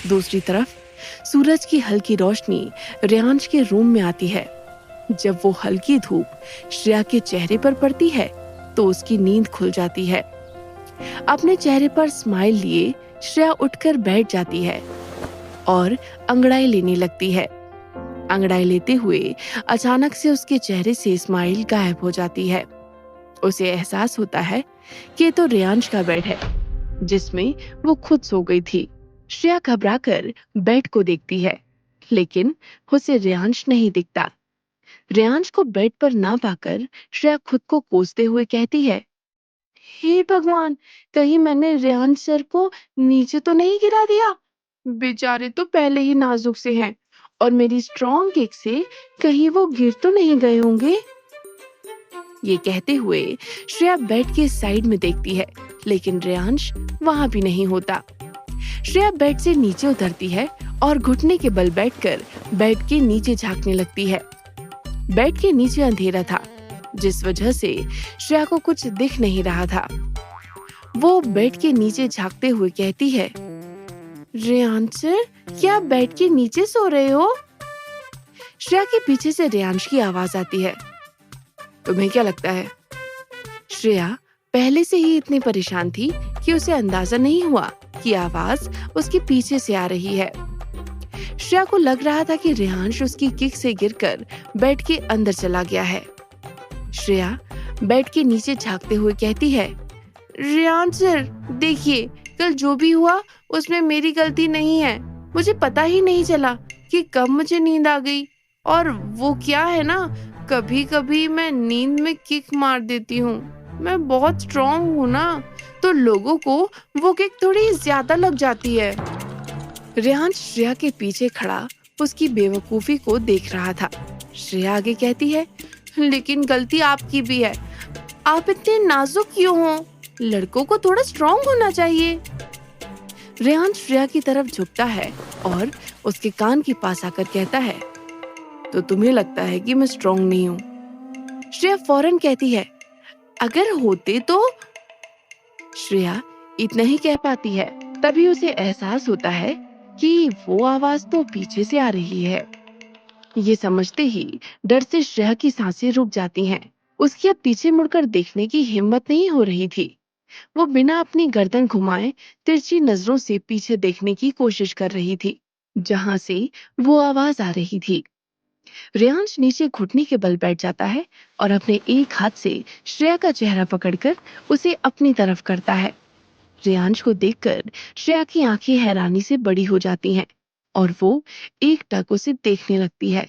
दूसरी तरफ सूरज की हल्की रोशनी रेयांश के रूम में आती है। जब वो हल्की धूप श्रेया के चेहरे पर पड़ती है तो उसकी नींद खुल जाती है। अपने चेहरे पर स्माइल लिए श्रेया उठकर बैठ जाती है और अंगड़ाई लेने लगती है। अंगड़ाई लेते हुए अचानक से उसके चेहरे से स्माइल गायब हो जाती है। उसे एहसास होता है कि ये तो रेयांश का बेड है जिसमें वो खुद सो गई थी। श्रेया घबराकर बेड को देखती है, लेकिन उसे रेयांश नहीं दिखता। रेयांश को बेड पर ना पाकर श्रेया खुद को कोसते हुए कहती है, हे भगवान, कहीं मैंने रेयांश सर को नीचे तो नहीं गिरा दिया। बेचारे तो पहले ही नाजुक से हैं और मेरी स्ट्रॉन्ग किक से कहीं वो गिर तो नहीं गए होंगे। ये कहते हुए श्रेया बेड के साइड में देखती है, लेकिन रेयांश वहां भी नहीं होता। श्रेया बेड से नीचे उतरती है और घुटने के बल बैठकर बेड के नीचे झांकने लगती है। बेड के नीचे अंधेरा था, जिस वजह से श्रेया को कुछ दिख नहीं रहा था। वो बेड के नीचे झांकते हुए कहती है, रेयांश सर, क्या आप बेड के नीचे सो रहे हो? श्रेया के पीछे से रेयांश की आवाज आती है, तुम्हें क्या लगता है? श्रेया पहले से ही इतनी परेशान थी कि उसे अंदाजा नहीं हुआ कि आवाज उसके पीछे से आ रही है। श्रेया को लग रहा था कि रेयांश उसकी किक से गिरकर बेड के अंदर चला गया है। श्रेया बेड के नीचे झांकते हुए कहती है, रेयांश सर, देखिए, कल जो भी हुआ उसमें मेरी गलती नहीं है। मुझे पता ही नहीं चला कि कब मुझे नींद आ गई। और वो क्या है ना, कभी कभी मैं नींद में किक मार देती हूँ। मैं बहुत स्ट्रांग हूँ ना, तो लोगों को वो किक थोड़ी ज्यादा लग जाती है। रेयांश श्रेया के पीछे खड़ा उसकी बेवकूफी को देख रहा था। श्रेया आगे कहती है, लेकिन गलती आपकी भी है। आप इतने नाजुक क्यों हो? लड़कों को थोड़ा स्ट्रांग होना चाहिए। रेयांश श्रेया की तरफ झुकता है और उसके कान के पास आकर कहता है, तो तुम्हें लगता है कि मैं स्ट्रांग नहीं हूँ? श्रेया फौरन कहती है, अगर होते तो। श्रेया इतना ही कह पाती है, तभी उसे एहसास होता है कि वो आवाज तो पीछे से आ रही है। ये समझते ही डर से श्रेया की सांसें रुक जाती हैं। उसकी अब पीछे मुड़कर देखने की हिम्मत नहीं हो रही थी। वो बिना अपनी गर्दन घुमाए तिरछी नजरों से पीछे देखने की कोशिश कर रही थी, जहां से वो आवाज आ रही थी। रेयांश नीचे घुटने के बल बैठ जाता है और अपने एक हाथ से श्रेया का चेहरा पकड़कर उसे अपनी तरफ करता है। रेयांश को देखकर श्रेया की आंखें हैरानी से बड़ी हो जाती हैं और वो एकटक उसे देखने लगती है।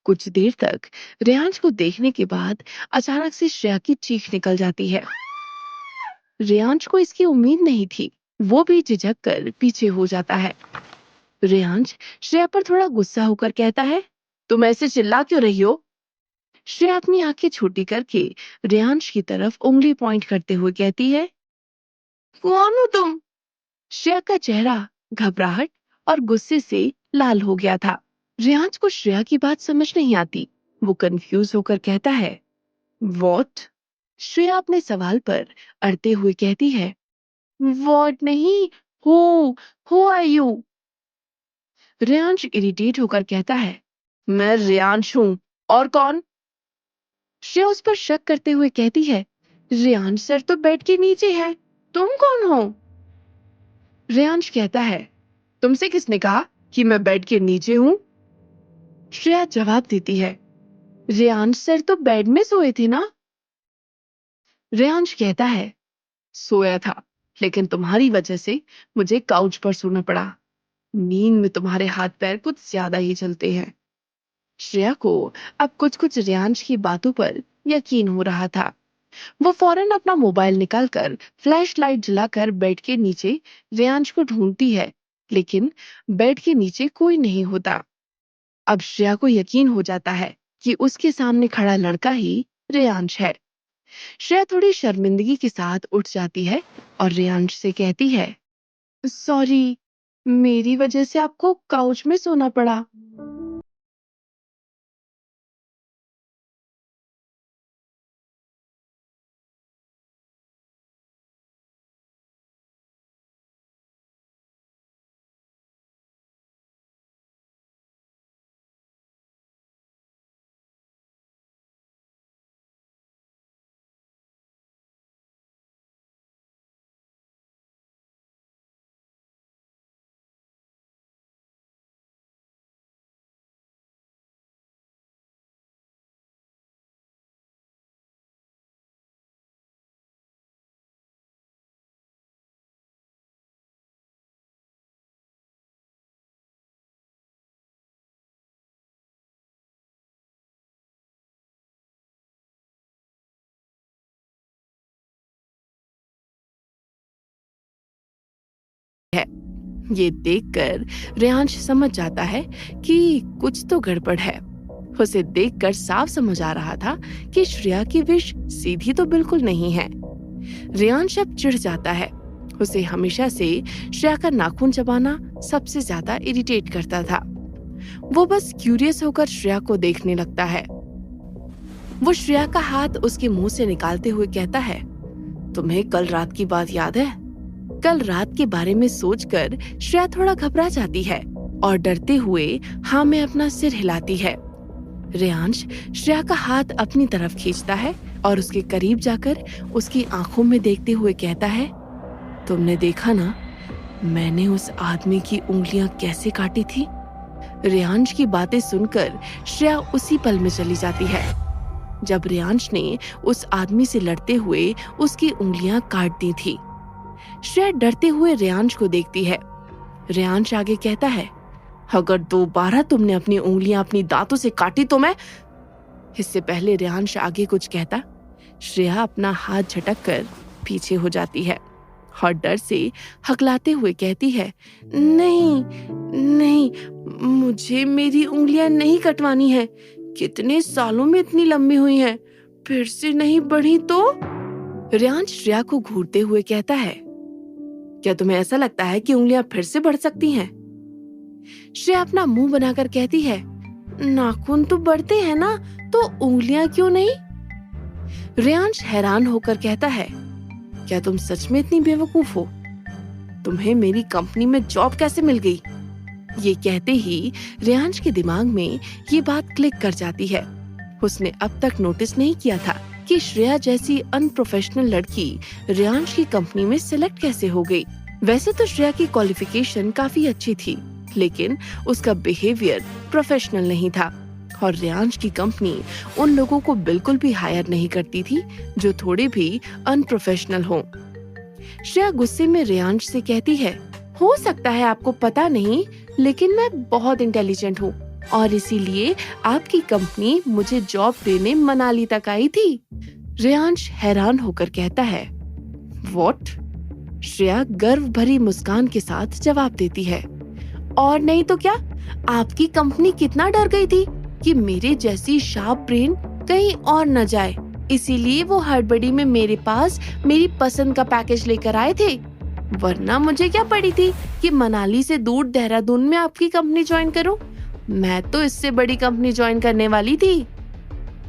कुछ देर तक रेयांश को देखने के बाद अचानक से श्रेया की चीख निकल जाती है। रेयांश को इसकी उम्मीद नहीं थी। वो भी झिझक कर पीछे हो जाता है। रेयांश श्रेया पर थोड़ा गुस्सा होकर कहता है, तुम ऐसे चिल्ला क्यों रही हो? श्रेया अपनी आंखें छोटी करके रेयांश की तरफ उंगली पॉइंट करते हुए कहती है, कौन हो तुम? श्रेया का चेहरा घबराहट और गुस्से से लाल हो गया था। रेयांश को श्रेया की बात समझ नहीं आती। वो कंफ्यूज होकर कहता है, वॉट? श्रेया अपने सवाल पर अड़ते हुए कहती है, वॉट नहीं, who are you? Reyansh irritate होकर कहता है, मैं रेयांश हूं, और कौन? श्रेया उस पर शक करते हुए कहती है, रेयांश सर तो बेड के नीचे है, तुम कौन हो? रेयांश कहता है, तुमसे किसने कहा कि मैं बेड के नीचे हूं? श्रेया जवाब देती है, रेयांश सर तो बेड में सोए थे ना? रेयांश कहता है, सोया था, लेकिन तुम्हारी वजह से मुझे काउच पर सोना पड़ा। नींद में तुम्हारे हाथ पैर कुछ ज्यादा ही चलते हैं। श्रेया को अब कुछ कुछ रेयांश की बातों पर यकीन हो रहा था। वो फौरन अपना मोबाइल निकालकर फ्लैश लाइट जलाकर बेड के नीचे रेयांश को ढूंढती है, लेकिन बेड के नीचे कोई नहीं होता। अब श्रेया को यकीन हो जाता है कि उसके सामने खड़ा लड़का ही रेयांश है। श्रेया थोड़ी शर्मिंदगी के साथ उठ जाती है और रेयांश से कहती है, सॉरी, मेरी वजह से आपको काउच में सोना पड़ा। है। ये देखकर रेयांश समझ जाता है कि कुछ तो गड़बड़ है। उसे देखकर साफ समझ आ रहा था कि श्रेया की विश सीधी तो बिल्कुल नहीं है। रेयांश अब चिढ़ जाता है। उसे हमेशा से श्रेया का नाखून चबाना सबसे ज्यादा इरिटेट करता था। वो बस क्यूरियस होकर श्रेया को देखने लगता है। वो श्रेया का हाथ उसके मुंह से निकालते हुए कहता है, तुम्हें कल रात की बात याद है? कल रात के बारे में सोचकर श्रेया थोड़ा घबरा जाती है और डरते हुए हाँ में अपना सिर हिलाती है। रेयांश श्रेया का हाथ अपनी तरफ खींचता है और उसके करीब जाकर उसकी आंखों में देखते हुए कहता है, तुमने देखा ना, मैंने उस आदमी की उंगलियां कैसे काटी थी? रेयांश की बातें सुनकर श्रेया उसी पल में चली जाती है जब रेयांश ने उस आदमी से लड़ते हुए उसकी उंगलियां काट दी थी। श्रेया डरते हुए रेयांश को देखती है। रेयांश आगे कहता है, अगर दोबारा तुमने अपनी उंगलियां अपनी दांतों से काटी तो मैं। इससे पहले रेयांश आगे कुछ कहता, श्रेया अपना हाथ झटक कर पीछे हो जाती है और डर से हकलाते हुए कहती है, नहीं नहीं, मुझे मेरी उंगलियां नहीं कटवानी है। कितने सालों में इतनी लंबी हुई हैं, फिर से नहीं बढ़ी तो। रेयांश श्रेया को घूरते हुए कहता है, क्या तुम्हें ऐसा लगता है कि उंगलियां फिर से बढ़ सकती हैं? श्रेया अपना मुंह बनाकर कहती है, नाखून तो बढ़ते हैं ना, तो उंगलियां क्यों नहीं? रेयांश हैरान होकर कहता है, क्या तुम सच में इतनी बेवकूफ हो? तुम्हें मेरी कंपनी में जॉब कैसे मिल गई? ये कहते ही रेयांश के दिमाग में ये बात क्लिक कर जाती है। उसने अब तक नोटिस नहीं किया था कि श्रेया जैसी अनप्रोफेशनल लड़की रेयांश की कंपनी में सिलेक्ट कैसे हो गई। वैसे तो श्रेया की क्वालिफिकेशन काफी अच्छी थी, लेकिन उसका बिहेवियर प्रोफेशनल नहीं था और रेयांश की कंपनी उन लोगों को बिल्कुल भी हायर नहीं करती थी जो थोड़े भी अनप्रोफेशनल हों। श्रेया गुस्से में रेयांश से कहती है, हो सकता है आपको पता नहीं, लेकिन मैं बहुत इंटेलिजेंट हूँ और इसीलिए आपकी कंपनी मुझे जॉब देने मनाली तक आई थी। रेयांश हैरान होकर कहता है, व्हाट? श्रेया गर्व भरी मुस्कान के साथ जवाब देती है, और नहीं तो क्या, आपकी कंपनी कितना डर गई थी कि मेरे जैसी शार्प ब्रेन कहीं और न जाए, इसीलिए वो हड़बड़ी में मेरे पास मेरी पसंद का पैकेज लेकर आए थे। वरना मुझे क्या पड़ी थी कि मनाली से दूर देहरादून में आपकी कंपनी ज्वाइन करूं। मैं तो इससे बड़ी कंपनी ज्वाइन करने वाली थी।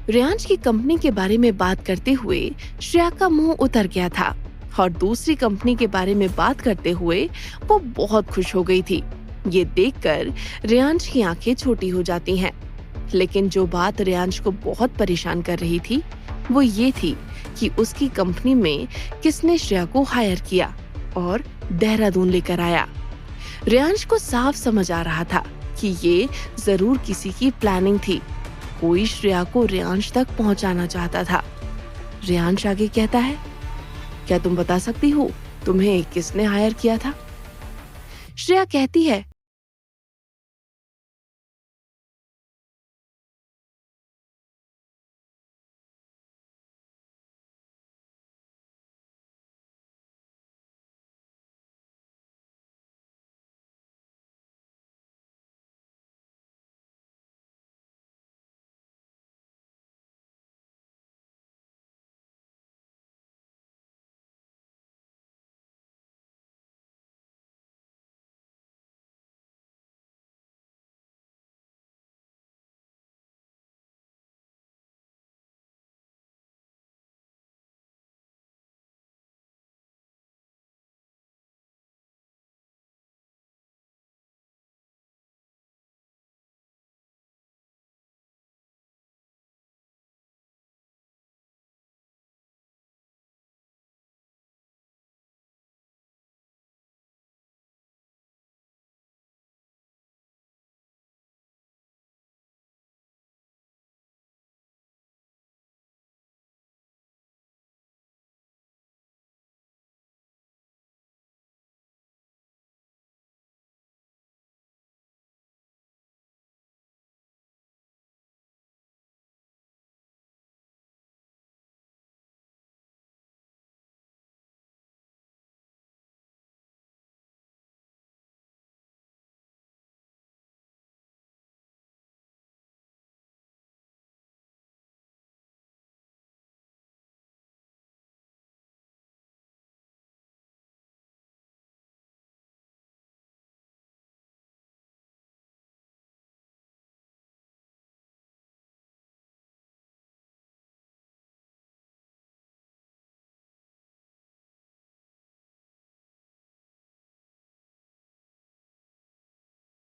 रेयांश की कंपनी के बारे में बात करते हुए श्रेया का मुंह उतर गया था और दूसरी कंपनी के बारे में बात करते हुए वो बहुत खुश हो गई थी। ये देखकर रेयांश की आंखें छोटी हो जाती हैं। लेकिन जो बात रेयांश को बहुत परेशान कर रही थी वो ये थी कि उसकी कंपनी में किसने श्रेया को हायर किया और देहरादून लेकर आया। रेयांश को साफ समझ आ रहा था कि ये जरूर किसी की प्लानिंग थी। कोई श्रेया को रेयांश तक पहुंचाना चाहता था। रेयांश आगे कहता है, क्या तुम बता सकती हो तुम्हें किसने हायर किया था? श्रेया कहती है,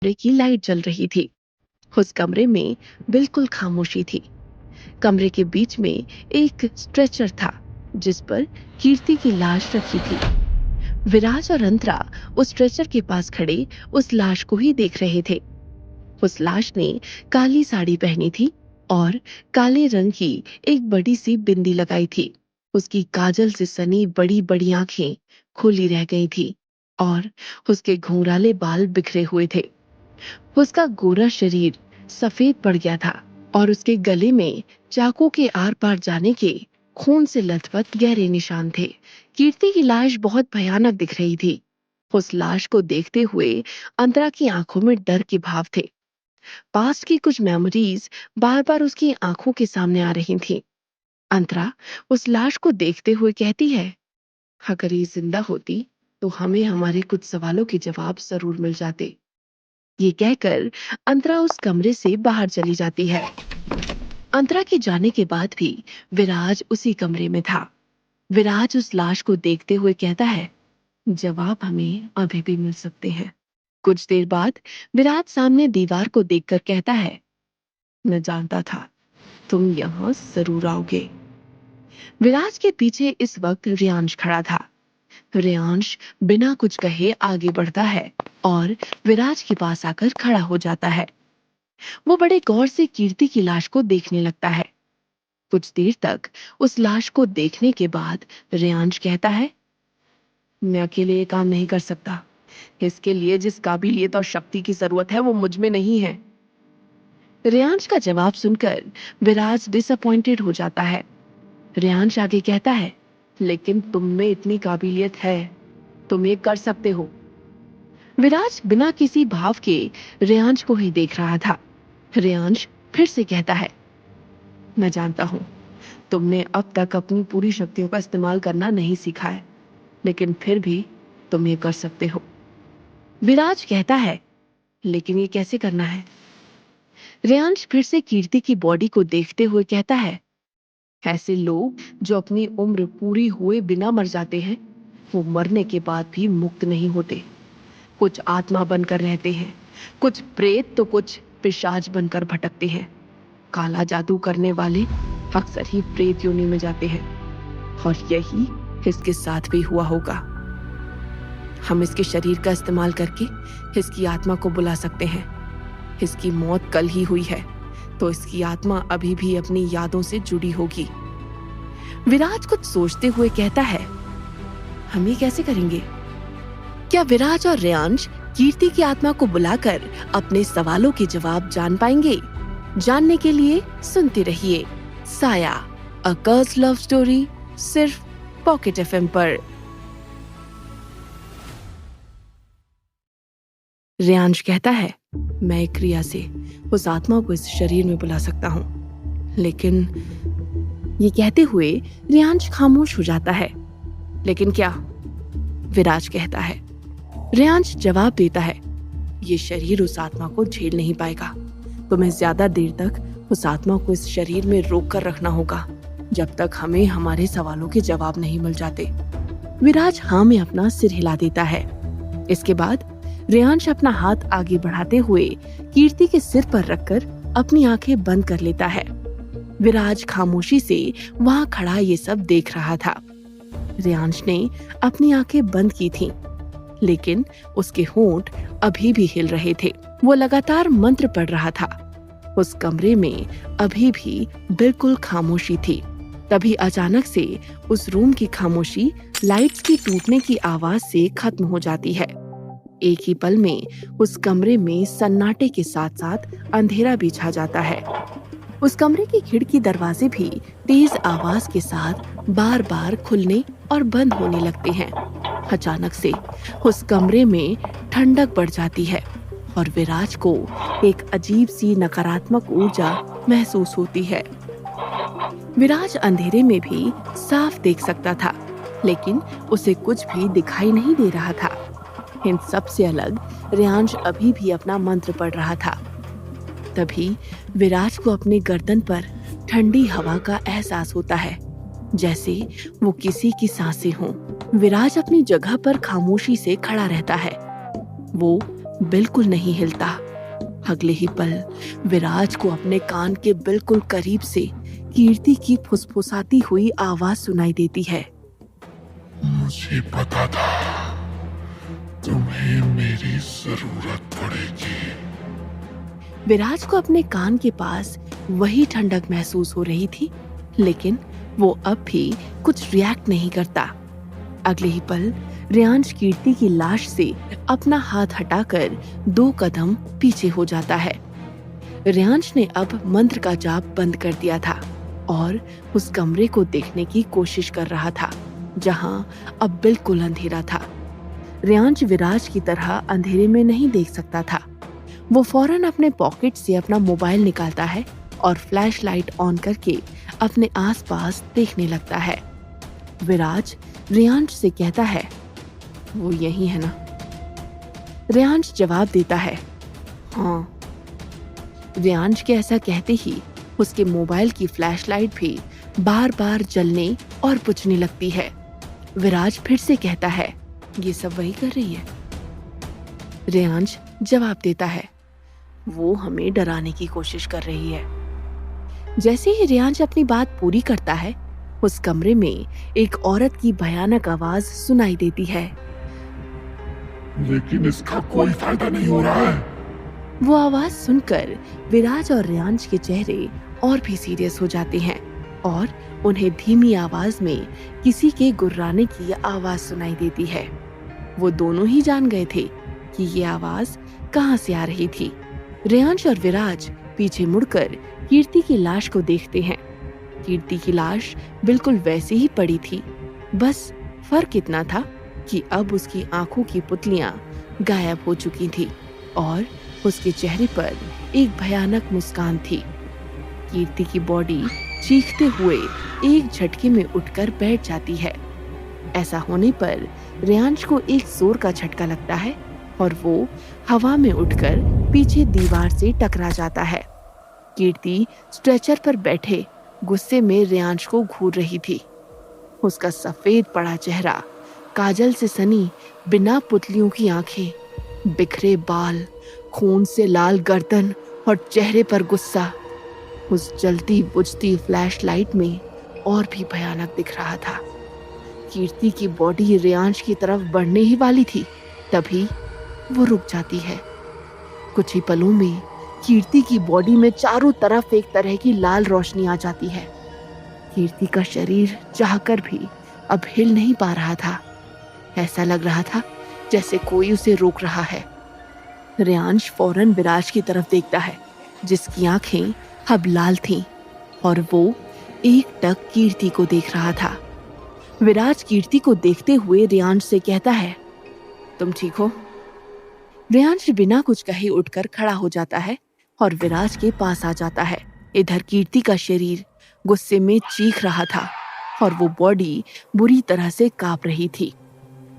कमरे की लाइट जल रही थी। उस कमरे में बिल्कुल खामोशी थी। कमरे के बीच में एक स्ट्रेचर था जिस पर कीर्ति की लाश रखी थी। विराज और अंतरा उस स्ट्रेचर के पास खड़े उस लाश को ही देख रहे थे। उस लाश ने काली साड़ी पहनी थी और काले रंग की एक बड़ी सी बिंदी लगाई थी। उसकी काजल से सनी बड़ी बड़ी आंखें खुली रह गई थी और उसके घुंघराले बाल बिखरे हुए थे। उसका गोरा शरीर सफेद पड़ गया था और उसके गले में चाकू के आर पार जाने के खून से लथपथ गहरे निशान थे। कीर्ति की लाश बहुत भयानक दिख रही थी। उस लाश को देखते हुए अंतरा की आंखों में डर के भाव थे। पास्ट की कुछ मेमोरीज बार बार उसकी आंखों के सामने आ रही थीं। अंतरा उस लाश को देखते हुए कहती है, अगर ये जिंदा होती तो हमें हमारे कुछ सवालों के जवाब जरूर मिल जाते। ये कहकर अंतरा उस कमरे से बाहर चली जाती है। अंतरा के जाने के बाद भी विराज उसी कमरे में था। विराज उस लाश को देखते हुए कहता है, जवाब हमें अभी भी मिल सकते हैं। कुछ देर बाद विराज सामने दीवार को देखकर कहता है, मैं जानता था तुम यहां जरूर आओगे। विराज के पीछे इस वक्त रियांश खड़ा था। रियांश बिना कुछ कहे आगे बढ़ता है और विराज के पास आकर खड़ा हो जाता है। वो बड़े गौर से कीर्ति की लाश को देखने लगता है। कुछ देर तक उस लाश को देखने के बाद रियांश कहता है, मैं अकेले ये काम नहीं कर सकता। इसके लिए जिस काबिलियत और शक्ति की जरूरत है वो मुझ में नहीं है। रियांश का जवाब सुनकर विराज डिसअपॉइंटेड हो जाता है। रियांश आगे कहता है, लेकिन तुम में इतनी काबिलियत है, तुम ये कर सकते हो। विराज बिना किसी भाव के रियांश को ही देख रहा था। रियांश फिर से कहता है, मैं जानता हूं तुमने अब तक अपनी पूरी शक्तियों का इस्तेमाल करना नहीं सीखा है, लेकिन फिर भी तुम ये कर सकते हो। विराज कहता है, लेकिन ये कैसे करना है? रियांश फिर से कीर्ति की बॉडी को देखते हुए कहता है, ऐसे लोग जो अपनी उम्र पूरी हुए बिना मर जाते हैं, वो मरने के बाद भी मुक्त नहीं होते। कुछ आत्मा बनकर रहते हैं, कुछ प्रेत तो कुछ पिशाच बनकर भटकते हैं। काला जादू करने वाले अक्सर ही प्रेत योनि में जाते हैं और यही इसके साथ भी हुआ होगा। हम इसके शरीर का इस्तेमाल करके इसकी आत्मा को बुला सकते हैं। इसकी मौत कल ही हुई है तो इसकी आत्मा अभी भी अपनी यादों से जुड़ी होगी। विराज कुछ सोचते हुए कहता है, हम ये कैसे करेंगे? क्या विराज और रियांश कीर्ति की आत्मा को बुलाकर अपने सवालों के जवाब जान पाएंगे? जानने के लिए सुनते रहिए साया, अ कर्स लव स्टोरी, सिर्फ पॉकेट एफएम पर। रियांश कहता है, मैं एक क्रिया से उस आत्मा को इस शरीर में बुला सकता हूं, लेकिन ये कहते हुए रियांश खामोश हो जाता है। लेकिन क्या? विराज कहता है। रियांश जवाब देता है, ये शरीर उस आत्मा को झेल नहीं पाएगा। तुम्हें ज्यादा देर तक उस आत्मा को इस शरीर में रोक कर रखना होगा जब तक हमें हमारे सवालों के जवाब नहीं मिल जाते। विराज हाँ में अपना सिर हिला देता है। इसके बाद रियांश अपना हाथ आगे बढ़ाते हुए कीर्ति के सिर पर रखकर अपनी आंखें बंद कर लेता है। विराज खामोशी से वहां खड़ा ये सब देख रहा था। रियांश ने अपनी आंखें बंद की थीं, लेकिन उसके होंठ अभी भी हिल रहे थे। वो लगातार मंत्र पढ़ रहा था। उस कमरे में अभी भी बिल्कुल खामोशी थी। तभी अचानक से उस रूम की खामोशी लाइट्स की टूटने की आवाज से खत्म हो जाती है। एक ही पल में उस कमरे में सन्नाटे के साथ साथ अंधेरा भी छा जाता है। उस कमरे की खिड़की दरवाजे भी तेज आवाज के साथ बार बार खुलने और बंद होने लगते हैं। अचानक से उस कमरे में ठंडक बढ़ जाती है और विराज को एक अजीब सी नकारात्मक ऊर्जा महसूस होती है। विराज अंधेरे में भी साफ देख सकता था, लेकिन उसे कुछ भी दिखाई नहीं दे रहा था। इन सब से अलग रियांश अभी भी अपना मंत्र पढ़ रहा था। तभी विराज को अपने गर्दन पर ठंडी हवा का एहसास होता है, जैसे वो किसी की सांसें हों। विराज अपनी जगह पर खामोशी से खड़ा रहता है। वो बिल्कुल नहीं हिलता। अगले ही पल विराज को अपने कान के बिल्कुल करीब से कीर्ति की फुसफुसाती हुई आवाज सुनाई देती है। मुझे पता था तुम्हें मेरी जरूरत पड़ेगी। विराज को अपने कान के पास वही ठंडक महसूस हो रही थी, लेकिन वो अब भी कुछ रिएक्ट नहीं करता। अगले ही पल रेयांश कीर्ति की लाश से अपना हाथ हटाकर 2 कदम पीछे हो जाता है। रेयांश ने अब मंत्र का जाप बंद कर दिया था और उस कमरे को देखने की कोशिश कर रहा था, जहां अब बिल्कुल अंधेरा था। रेयांश विराज की तरह अंधेरे में नहीं देख सकता था। वो फौरन अपने पॉकेट से अपना मोबाइल निकालता है और फ्लैश लाइट ऑन करके अपने आसपास देखने लगता है। विराज रेयांश से कहता है, वो यही है ना? रेयांश जवाब देता है, हाँ। रेयांश के ऐसा कहते ही उसके मोबाइल की फ्लैश लाइट भी बार बार जलने और बुझने लगती है। विराज फिर से कहता है, ये सब वही कर रही है। रेयांश जवाब देता है, वो हमें डराने की कोशिश कर रही है। जैसे ही रेयांश अपनी बात पूरी करता है, उस कमरे में एक औरत की भयानक आवाज सुनाई देती है। लेकिन इसका कोई फायदा नहीं हो रहा है। वो आवाज सुनकर विराज और रेयांश के चेहरे और भी सीरियस हो जाते हैं और उन्हें धीमी आवाज में किसी के गुर्राने की आवाज सुनाई देती है। वो दोनों ही जान गए थे कि ये आवाज कहां से आ रही थी। रेयांश और विराज पीछे मुड़कर कीर्ति की लाश को देखते हैं। कीर्ति की लाश बिल्कुल वैसे ही पड़ी थी, बस फर्क इतना था कि अब उसकी आंखों की पुतलियां गायब हो चुकी थी और उसके चेहरे पर एक भयानक मुस्कान थी। कीर्ति की बॉडी चीखते हुए एक झटके में उठकर बैठ जाती है। ऐसा होने पर रेयांश को एक जोर का झटका लगता है और वो हवा में उठकर पीछे दीवार से टकरा जाता है। कीर्ति स्ट्रेचर पर बैठे गुस्से में रेयांश को घूर रही थी। उसका सफेद पड़ा चेहरा, काजल से सनी बिना पुतलियों की आंखें, बिखरे बाल, खून से लाल गर्दन और चेहरे पर गुस्सा उस जलती बुझती फ्लैश लाइट में और भी भयानक दिख रहा था। कीर्ति की बॉडी रेयांश की तरफ बढ़ने ही वाली थी, तभी वो रुक जाती है। कुछ ही पलों में कीर्ति की बॉडी में चारों तरफ एक तरह की लाल रोशनी आ जाती है। कीर्ति का शरीर चाहकर भी अब हिल नहीं पा रहा था। ऐसा लग रहा था जैसे कोई उसे रोक रहा है। रेयांश फौरन विराज की तरफ देखता है, जिसकी आंखें अब लाल थीं और वो एकटक कीर्ति को देख रहा था। विराज कीर्ति को देखते हुए रेयांश से कहता है, तुम ठीक हो? रेयांश बिना कुछ कहे उठकर खड़ा हो जाता है और विराज के पास आ जाता है। इधर कीर्ति का शरीर गुस्से में चीख रहा था और वो बॉडी बुरी तरह से कांप रही थी।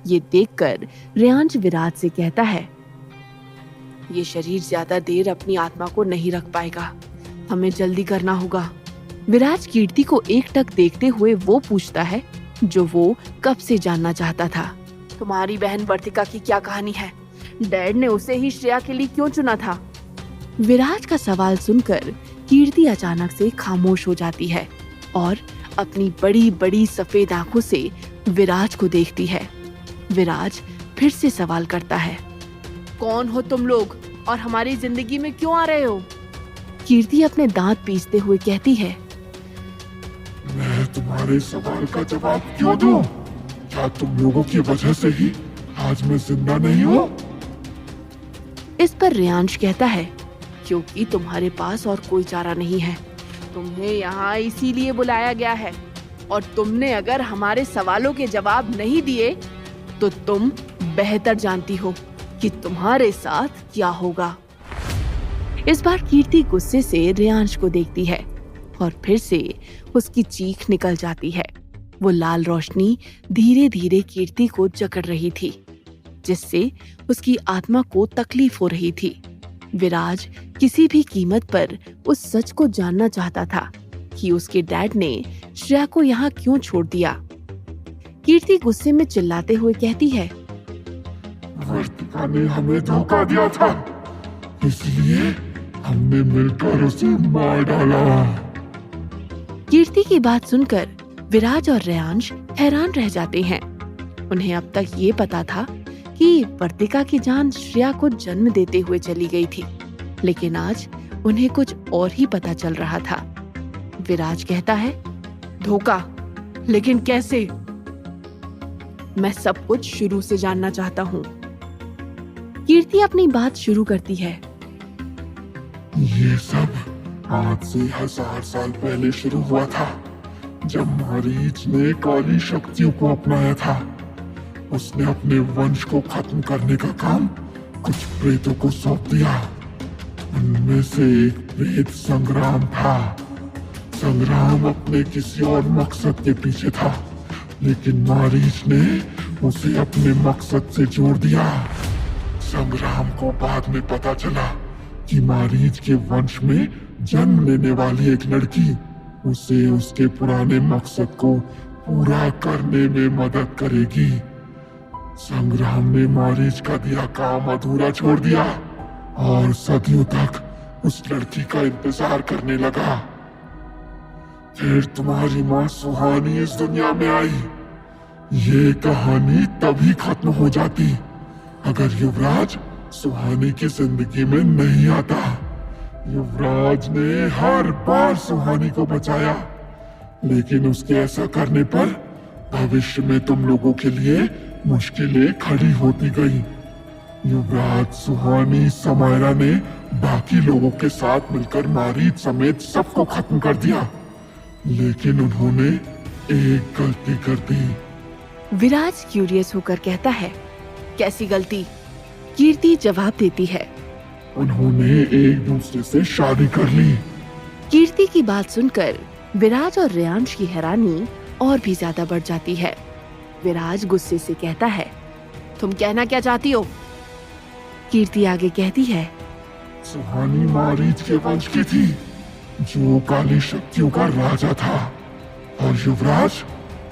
ये देखकर रेयांश विराज से कहता है, ये शरीर ज्यादा देर अपनी आत्मा को नहीं रख पाएगा, हमें जल्दी करना होगा। विराज कीर्ति को एकटक देखते हुए वो पूछता है जो वो कब से जानना चाहता था, तुम्हारी बहन वर्तिका की क्या कहानी है? डैड ने उसे ही श्रेया के लिए क्यों चुना था? विराज का सवाल सुनकर कीर्ति अचानक से खामोश हो जाती है और अपनी बड़ी बड़ी सफेद आंखों से विराज को देखती है। विराज फिर से सवाल करता है, कौन हो तुम लोग और हमारी जिंदगी में क्यों आ रहे हो? कीर्ति अपने दांत पीसते हुए कहती है, मैं तुम्हारे सवाल का जवाब क्यों दूं? क्या तुम लोगों की वजह से ही आज मैं जिंदा नहीं हूँ? इस पर रेयांश कहता है, क्योंकि तुम्हारे पास और कोई चारा नहीं है। तुम्हें यहाँ इसीलिए बुलाया गया है और तुमने अगर हमारे सवालों के जवाब नहीं दिए तो तुम बेहतर जानती हो कि तुम्हारे साथ क्या होगा। इस बार कीर्ति गुस्से से रेयांश को देखती है और फिर से उसकी चीख निकल जाती है। वो लाल रोशनी धीरे धीरे कीर्ति को जकड़ रही थी, जिससे उसकी आत्मा को तकलीफ हो रही थी। विराज किसी भी कीमत पर उस सच को जानना चाहता था कि उसके डैड ने श्रेया को यहाँ क्यों छोड़ दिया। कीर्ति गुस्से में चिल्लाते हुए कहती है, वर्तिका वर्तिका ने हमें धोखा दिया था, इसलिए हमने मिलकर उसे मार डाला। कीर्ति की बात सुनकर विराज और रेयांश हैरान रह जाते हैं। उन्हें अब तक ये पता था कि वर्तिका की जान श्रेया को जन्म देते हुए चली गई थी, लेकिन आज उन्हें कुछ और ही पता चल रहा था। विराज कहता है, धोखा? लेकिन कैसे? मैं सब कुछ शुरू से जानना चाहता हूँ। कीर्ति अपनी बात शुरू करती है। ये सब आज से 1000 साल पहले शुरू हुआ था, जब मारीच ने काली शक्तियों को अपनाया था। उसने अपने वंश को खत्म करने का काम कुछ प्रेतों को सौंप दिया। उनमें से एक प्रेत संग्राम था। संग्राम अपने किसी और मकसद के पीछे था, लेकिन मारीच ने उसे अपने मकसद से जोड़ दिया। संग्राम को बाद में पता चला कि मारीच के वंश में जन्म लेने वाली एक लड़की उसे उसके पुराने मकसद को पूरा करने में मदद करेगी। संग्राम ने मारीच का दिया काम अधूरा छोड़ दिया और सदियों तक उस लड़की का इंतजार करने लगा। फिर तुम्हारी माँ सुहानी इस दुनिया में आई। ये कहानी तभी खत्म हो जाती अगर युवराज सुहानी की जिंदगी में नहीं आता। युवराज ने हर बार सुहानी को बचाया, लेकिन उसके ऐसा करने पर भविष्य में तुम लोगों के लिए मुश्किलें खड़ी होती गई। युवराज, सुहानी, समायरा ने बाकी लोगों के साथ मिलकर मारीच समेत सबको खत्म कर दिया, लेकिन उन्होंने एक गलती कर दी। विराज क्यूरियस होकर कहता है, कैसी गलती? कीर्ति जवाब देती है, उन्होंने एक दूसरे से शादी कर ली। कीर्ति की बात सुनकर विराज और रेयांश की हैरानी और भी ज्यादा बढ़ जाती है। विराज गुस्से से कहता है, तुम कहना क्या चाहती हो? कीर्ति आगे कहती है, सुहानी मारीच के वंश की थी, जो काली शक्तियों का राजा था, और युवराज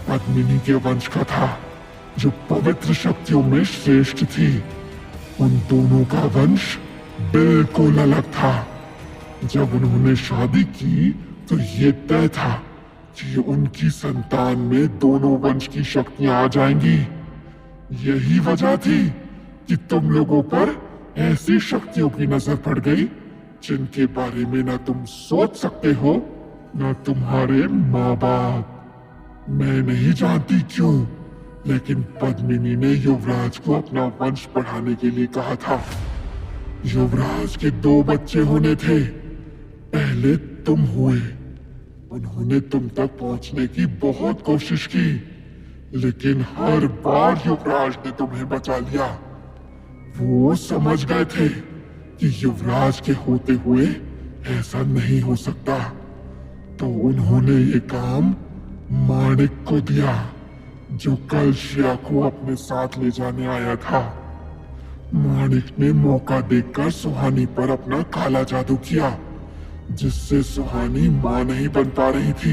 पद्मिनी के वंश का था, जो पवित्र शक्तियों में श्रेष्ठ थी। उन दोनों का वंश बिल्कुल अलग था। जब उन्होंने शादी की तो ये तय था कि उनकी संतान में दोनों वंश की शक्तियां आ जाएंगी। यही वजह थी कि तुम लोगों पर ऐसी शक्तियों की नजर पड़ गई जिनके बारे में ना तुम सोच सकते हो, ना तुम्हारे माँ बाप। मैं नहीं जानती क्यों, लेकिन पद्मिनी ने युवराज को अपना वंश बढ़ाने के लिए कहा था। युवराज के 2 बच्चे होने थे, पहले तुम हुए। उन्होंने तुम तक पहुंचने की बहुत कोशिश की, लेकिन हर बार युवराज ने तुम्हें बचा लिया। वो समझ गए थे कि युवराज के होते हुए ऐसा नहीं हो सकता, तो उन्होंने ये काम माणिक को दिया, जो कल श्रेया को अपने साथ ले जाने आया था। माणिक ने मौका देखकर सुहानी पर अपना काला जादू किया, जिससे सुहानी मां नहीं बन पा रही थी।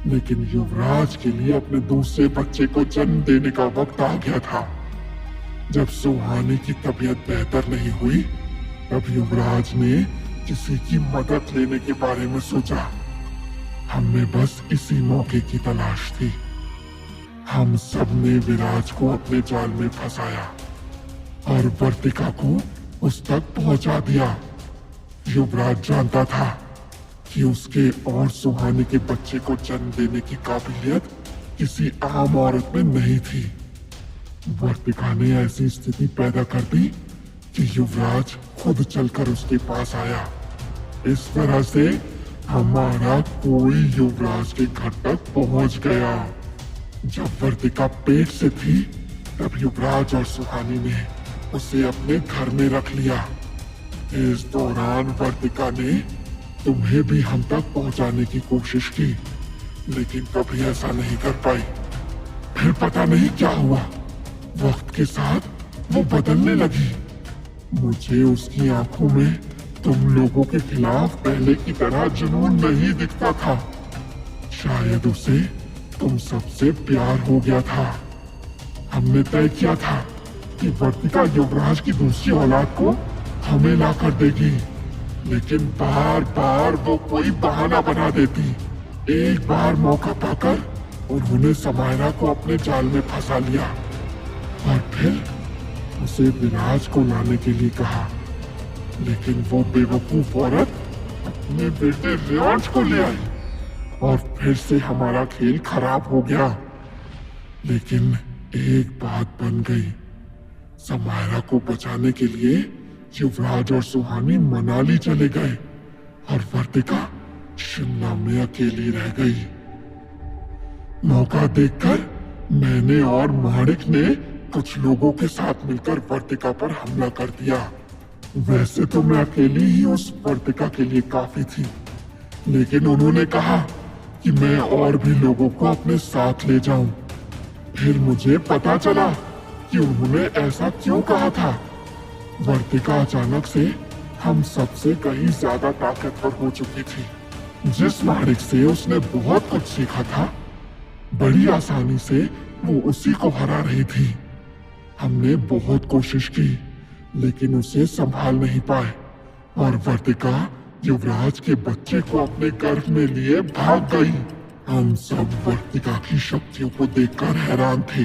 लेकिन युवराज के लिए अपने दूसरे बच्चे को जन्म देने का वक्त आ गया था। जब सुहानी की तबीयत बेहतर नहीं हुई, तब युवराज ने किसी की मदद लेने के बारे में सोचा। हमें बस इसी मौके की तलाश थी। हम सब ने विराज को अपने जाल में फंसाया और वर्तिका को उस तक पहुंचा दिया। युवराज जानता था कि उसके और सुहानी के बच्चे को जन्म देने की काबिलियत किसी आम औरत में नहीं थी। वर्तिका ने ऐसी स्थिति पैदा कर दी कि युवराज खुद चलकर उसके पास आया। इस तरह से हमारा कोई युवराज के घर तक पहुंच गया। जब वर्तिका पेट से थी, तब युवराज और सुहानी ने उसे अपने घर में रख लिया। इस दौरान वर्तिका ने तुम्हें भी हम तक पहुंचाने की कोशिश की, लेकिन कभी ऐसा नहीं कर पाई। फिर पता नहीं क्या हुआ, वक्त के साथ वो बदलने लगी। मुझे उसकी आंखों में तुम लोगों के खिलाफ पहले की तरह जुनून नहीं दिखता था। शायद उसे तुम सबसे प्यार हो गया था। हमने तय किया था कि वर्तिका युवराज की दूसरी औलाद को हमें ला कर देगी, लेकिन बार बार वो कोई बहाना बना देती। एक बार मौका पाकर उन्होंने समायरा को अपने जाल में फंसा लिया और फिर उसे विराज को लाने के लिए कहा, लेकिन वो बेवकूफ औरत अपने बेटे रियांश को ले आई और फिर से हमारा खेल खराब हो गया। लेकिन एक बात बन गई, समायरा को बचाने के लिए युवराज और सुहानी मनाली चले गए और वर्तिका शिमला में अकेली रह गई। मौका देखकर मैंने और माणिक ने कुछ लोगों के साथ मिलकर वर्तिका पर हमला कर दिया। वैसे तो मैं अकेली ही उस वर्तिका के लिए काफी थी, लेकिन उन्होंने कहा कि मैं और भी लोगों को अपने साथ ले जाऊं। फिर मुझे पता चला कि उन्होंने ऐसा क्यों कहा था। वर्तिका अचानक से हम सबसे कहीं ज्यादा ताकतवर हो चुकी थी। जिस माणिक से उसने बहुत कुछ सीखा था, बड़ी आसानी से वो उसी को हरा रही थी। हमने बहुत कोशिश की, लेकिन उसे संभाल नहीं पाए और वर्तिका युवराज के बच्चे को अपने गर्भ में लिए भाग गई। हम सब वर्तिका की शक्तियों को देखकर हैरान थे।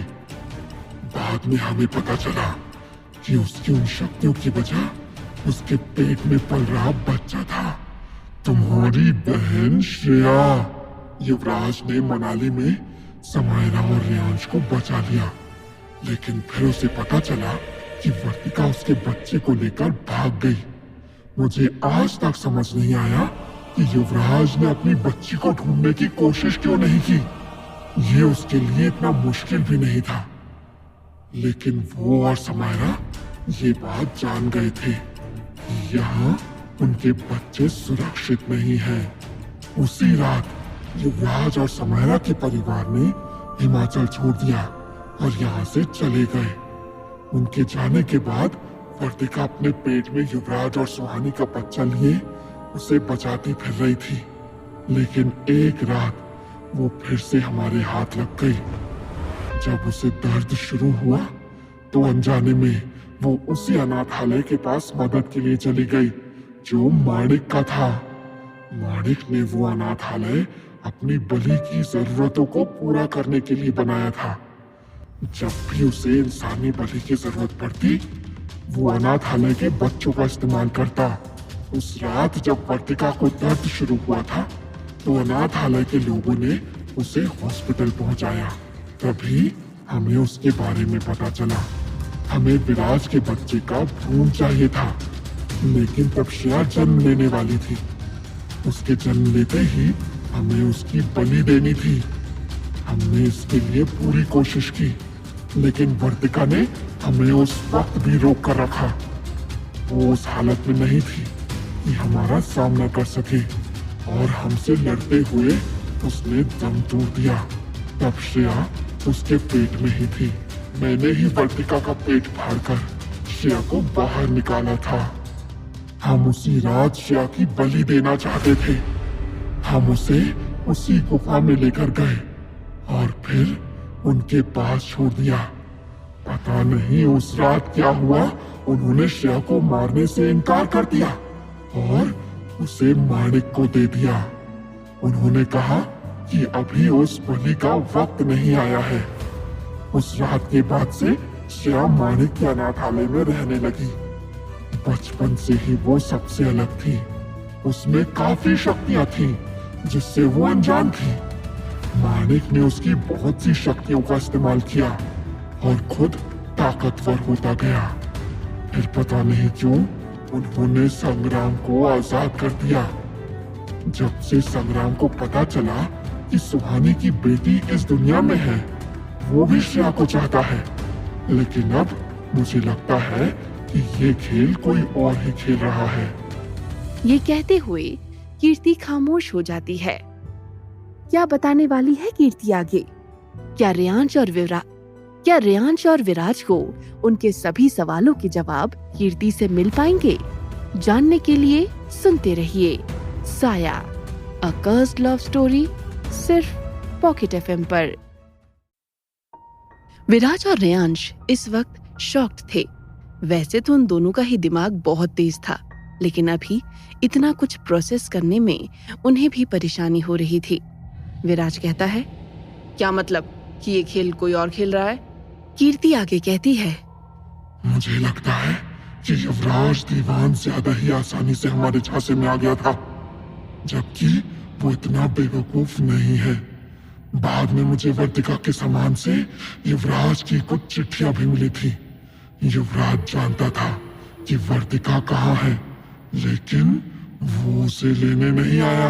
बाद में हमें पता चला कि उसकी उन शक्तियों की वजह उसके पेट में पल रहा बच्चा था, तुम्हारी बहन श्रेया। युवराज ने मनाली में समायरा और रियांश को बचा लिया, लेकिन फिर उसे पता चला कि वर्तिका उसके बच्चे को लेकर भाग गई। मुझे आज तक समझ नहीं आया कि युवराज ने अपनी बच्ची को ढूंढने की कोशिश क्यों नहीं की। ये उसके लिए इतना मुश्किल भी नहीं था, लेकिन वो और समायरा ये बात जान गए थे कि यहाँ उनके बच्चे सुरक्षित नहीं हैं। उसी रात युवराज और समायरा के परिवार ने हिमाचल छोड़ दिया और यहाँ से चले गए। उनके जाने के बाद वर्तिका अपने पेट में युवराज और सुहानी का बच्चा लिए उसे बचाती फिर रही थी, लेकिन एक रात वो फिर से हमारे हाथ लग गई। जब उसे दर्द शुरू हुआ तो अनजाने में वो उसी अनाथालय के पास मदद के लिए चली गई जो माणिक का था। माणिक ने वो अनाथालय अपनी बलि की जरूरतों को पूरा करने के लिए बनाया था। जब भी उसे इंसानी बलि की जरूरत पड़ती, वो अनाथालय के बच्चों का इस्तेमाल करता। उस रात जब वर्तिका को दर्द शुरू हुआ था तो अनाथालय के लोगों ने उसे हॉस्पिटल पहुंचाया। तभी हमें उसके बारे में पता चला। हमें विराज के बच्चे का भ्रूण चाहिए था, लेकिन तब श्रेया जन्म लेने वाली थी। उसके जन्म लेते ही हमें उसकी बलि देनी थी। हमने इसके लिए पूरी कोशिश की, लेकिन वर्तिका ने हमें उस वक्त भी रोक कर रखा। वो उस हालत में नहीं थी कि हमारा सामना कर सके और हमसे लड़ते हुए उसने दम तोड़ दिया। तब श्रेया उसके पेट में ही थी। मैंने ही वर्तिका का पेट फाड़कर श्रेया को बाहर निकाला था। हम उसी रात श्रेया की बलि देना चाहते थे। हम उसे उसी गुफा में लेकर गए और फिर उनके पास छोड़ दिया। पता नहीं उस रात क्या हुआ, उन्होंने श्रेया को मारने से इनकार कर दिया और उसे माणिक को दे दिया। उन्होंने कहा कि अभी उस बलि का वक्त नहीं आया है। उस रात के बाद से श्रेया माणिक के अनाथालय में रहने लगी। बचपन से ही वो सबसे अलग थी। उसमें काफी शक्तियां थीं, जिससे वो अनजान थी। माणिक ने उसकी बहुत सी शक्तियों का इस्तेमाल किया और खुद ताकतवर होता गया। फिर पता नहीं क्यों उन्होंने संग्राम को आजाद कर दिया। जब से संग्राम को पता चला कि सुहानी की बेटी इस दुनिया में है, वो भी श्रेया को चाहता है, लेकिन अब मुझे लगता है कि ये खेल कोई और ही खेल रहा है। ये कहते हुए कीर्ति खामोश हो जाती है। क्या बताने वाली है कीर्ति आगे? क्या रियांश और विराज को उनके सभी सवालों के जवाब कीर्ति से मिल पाएंगे? जानने के लिए सुनते रहिए साया, अ कर्स्ड लव स्टोरी, सिर्फ पॉकेट एफएम पर। विराज और रियांश इस वक्त शॉक्ड थे। वैसे तो उन दोनों का ही दिमाग बहुत तेज था, लेकिन अभी इतना कुछ प्रोसेस करने में उन्हें भी परेशानी हो रही थी। विराज कहता है, क्या मतलब कि ये खेल कोई और खेल रहा है? कीर्ति आगे कहती है, मुझे लगता है कि युवराज दीवान ज्यादा ही आसानी से हमारे झांसे में आ गया था, जबकि वो इतना बेवकूफ नहीं है। बाद में मुझे वर्तिका के सामान से युवराज की कुछ चिट्ठियां भी मिली थी। युवराज जानता था कि वर्तिका कहाँ है, लेकिन वो उसे लेने नहीं आया,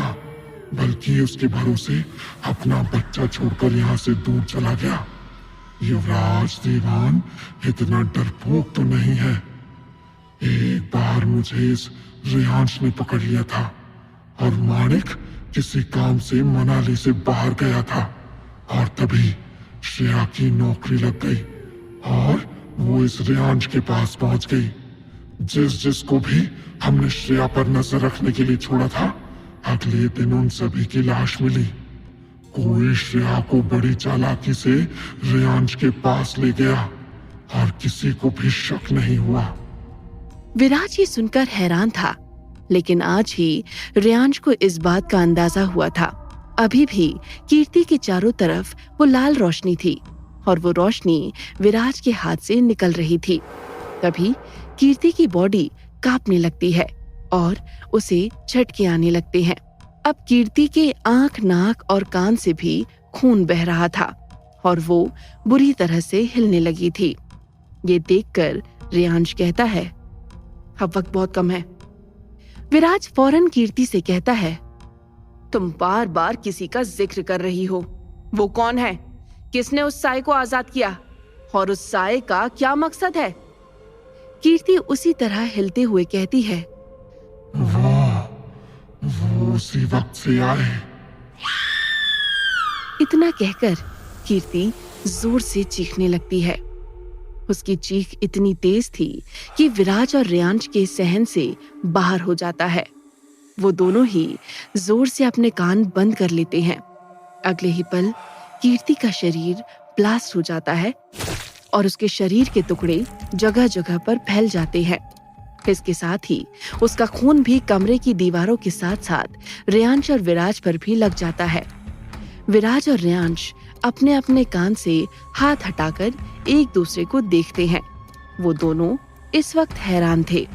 बल्कि उसके भरोसे अपना बच्चा छोड़कर यहाँ से दूर चला गया। युवराज दीवान इतना डरपोक तो नहीं है। एक बार मुझे इस रेहांश ने पकड़ लिया था और माणिक किसी काम से मनाली से बाहर गया था, और तभी श्रेया की नौकरी लग गई और वो इस रेहांश के पास पहुंच गई। जिसको भी हमने श्रेया पर नजर रखने के लिए छोड़ा था, अगले दिन उन सभी की लाश मिली। कोई श्रेया को बड़ी चालाकी से रेहांश के पास ले गया और किसी को भी शक नहीं हुआ। विराज ये सुनकर हैरान था, लेकिन आज ही रेहांश को इस बात का अंदाजा हुआ था। अभी भी कीर्ति के चारों तरफ वो लाल रोशनी थी और वो रोशनी विराज के हाथ से निकल रही थी। तभी कीर्ति की बॉडी कांपने लगती है और उसे झटके आने लगते हैं। अब कीर्ति के आंख, नाक और कान से भी खून बह रहा था और वो बुरी तरह से हिलने लगी थी। ये देखकर रेहांश कहता है, अब वक्त बहुत कम है। विराज फौरन कीर्ति से कहता है, तुम बार बार किसी का जिक्र कर रही हो। वो कौन है? किसने उस साये को आजाद किया? और उस साये का क्या मकसद है? कीर्ति उसी तरह हिलते हुए कहती है, वो उसी वक्त से आए। इतना कहकर कीर्ति जोर से चीखने लगती है। उसकी चीख इतनी तेज थी कि विराज और रेहांश के सहन से बाहर हो जाता है। वो दोनों ही जोर से अपने कान बंद कर लेते हैं। अगले ही पल कीर्ति का शरीर ब्लास्ट हो जाता है और उसके शरीर के टुकड़े जगह जगह पर फैल जाते हैं। इसके साथ ही उसका खून भी कमरे की दीवारों के साथ साथ रेहांश और विराज पर भी लग जाता है। विराज और रेहांश अपने अपने कान से हाथ हटाकर एक दूसरे को देखते हैं। वो दोनों इस वक्त हैरान थे।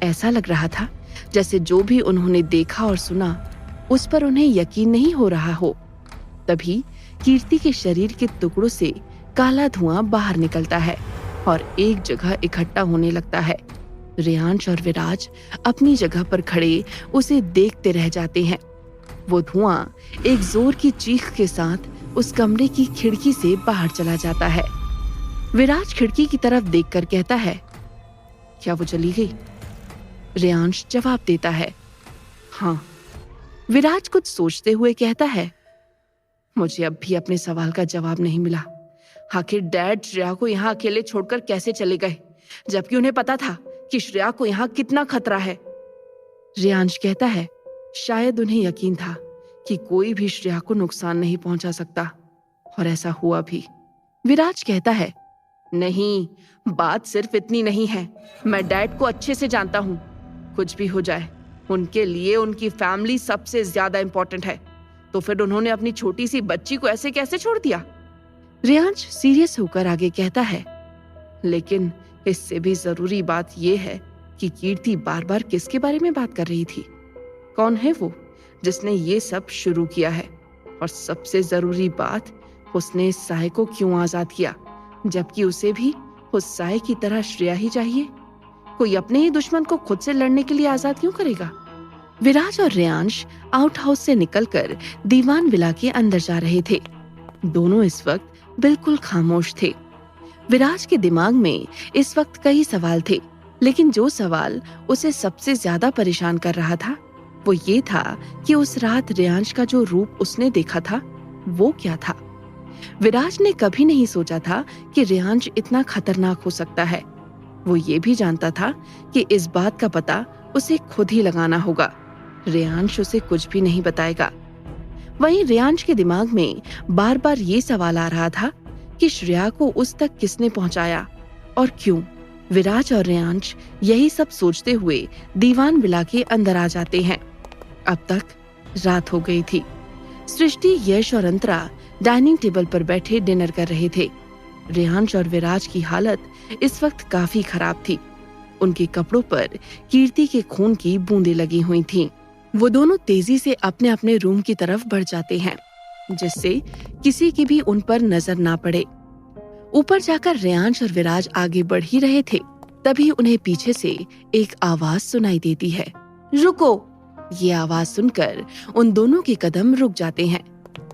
ऐसा लग रहा था जैसे जो भी उन्होंने देखा और सुना उस पर उन्हें यकीन नहीं हो रहा हो। तभी कीर्ति के शरीर के टुकड़ों से काला धुआं बाहर निकलता है और एक जगह इकट्ठा होने लगता है। रेहांश और विराज अपनी जगह पर खड़े उसे देखते रह जाते हैं। वो धुआं एक जोर की चीख के साथ उस कमरे की खिड़की से बाहर चला जाता है। विराज खिड़की की तरफ देखकर कहता है, क्या वो चली गई? रेहांश जवाब देता है, हाँ। विराज कुछ सोचते हुए कहता है, मुझे अब भी अपने सवाल का जवाब नहीं मिला। आखिर डैड श्रेया को यहाँ अकेले छोड़कर कैसे चले गए, जबकि उन्हें पता था कि श्रेया को यहाँ कितना खतरा है। रेहांश कहता है, शायद उन्हें यकीन था कि कोई भी श्रेया को नुकसान नहीं पहुंचा सकता, और ऐसा हुआ भी। विराज कहता है, नहीं, बात सिर्फ इतनी नहीं है। मैं डैड को अच्छे से जानता हूँ। कुछ भी हो जाए, उनके लिए उनकी फैमिली सबसे ज्यादा इंपॉर्टेंट है। तो फिर उन्होंने अपनी छोटी सी बच्ची को ऐसे कैसे छोड़ दिया? रेहांश सीरियस होकर आगे कहता है, लेकिन इससे भी जरूरी बात यह है कि कीर्ति बार बार किसके बारे में बात कर रही थी? कौन है वो जिसने ये सब शुरू किया है? और सबसे जरूरी बात, उसने इस साये को क्यों आजाद किया, जबकि उसे भी उस साये की तरह श्रेया ही चाहिए? कोई अपने ही दुश्मन को खुद से लड़ने के लिए आजाद क्यों करेगा? विराज और रेहांश आउट हाउस से निकलकर दीवान विला के अंदर जा रहे थे। दोनों इस वक्त बिल्कुल खामोश थे। विराज के दिमाग में इस वक्त कई सवाल थे, लेकिन जो सवाल उसे सबसे ज्यादा परेशान कर रहा था वो ये था कि उस रात रेहांश का जो रूप उसने देखा था वो क्या था। विराज ने कभी नहीं सोचा था कि रेहांश इतना खतरनाक हो सकता है। वो ये भी जानता था कि इस बात का पता उसे खुद ही लगाना होगा। रेहांश उसे कुछ भी नहीं बताएगा। वहीं रेहांश के दिमाग में बार बार ये सवाल आ रहा था कि श्रेया को उस तक किसने पहुंचाया और क्यों? विराज और रेयांश यही सब सोचते हुए दीवान बिला के अंदर आ जाते हैं। अब तक रात हो गई थी। सृष्टि, यश और अंतरा डाइनिंग टेबल पर बैठे डिनर कर रहे थे। रेयांश और विराज की हालत इस वक्त काफी खराब थी। उनके कपड़ों पर कीर्ति के खून की बूंदें लगी हुई थीं। वो दोनों तेजी से अपने अपने रूम की तरफ बढ़ जाते हैं, जिससे किसी की भी उन पर नजर ना पड़े। ऊपर जाकर रेयांश और विराज आगे बढ़ ही रहे थे, तभी उन्हें पीछे से एक आवाज सुनाई देती है। रुको! ये आवाज सुनकर उन दोनों के कदम रुक जाते हैं।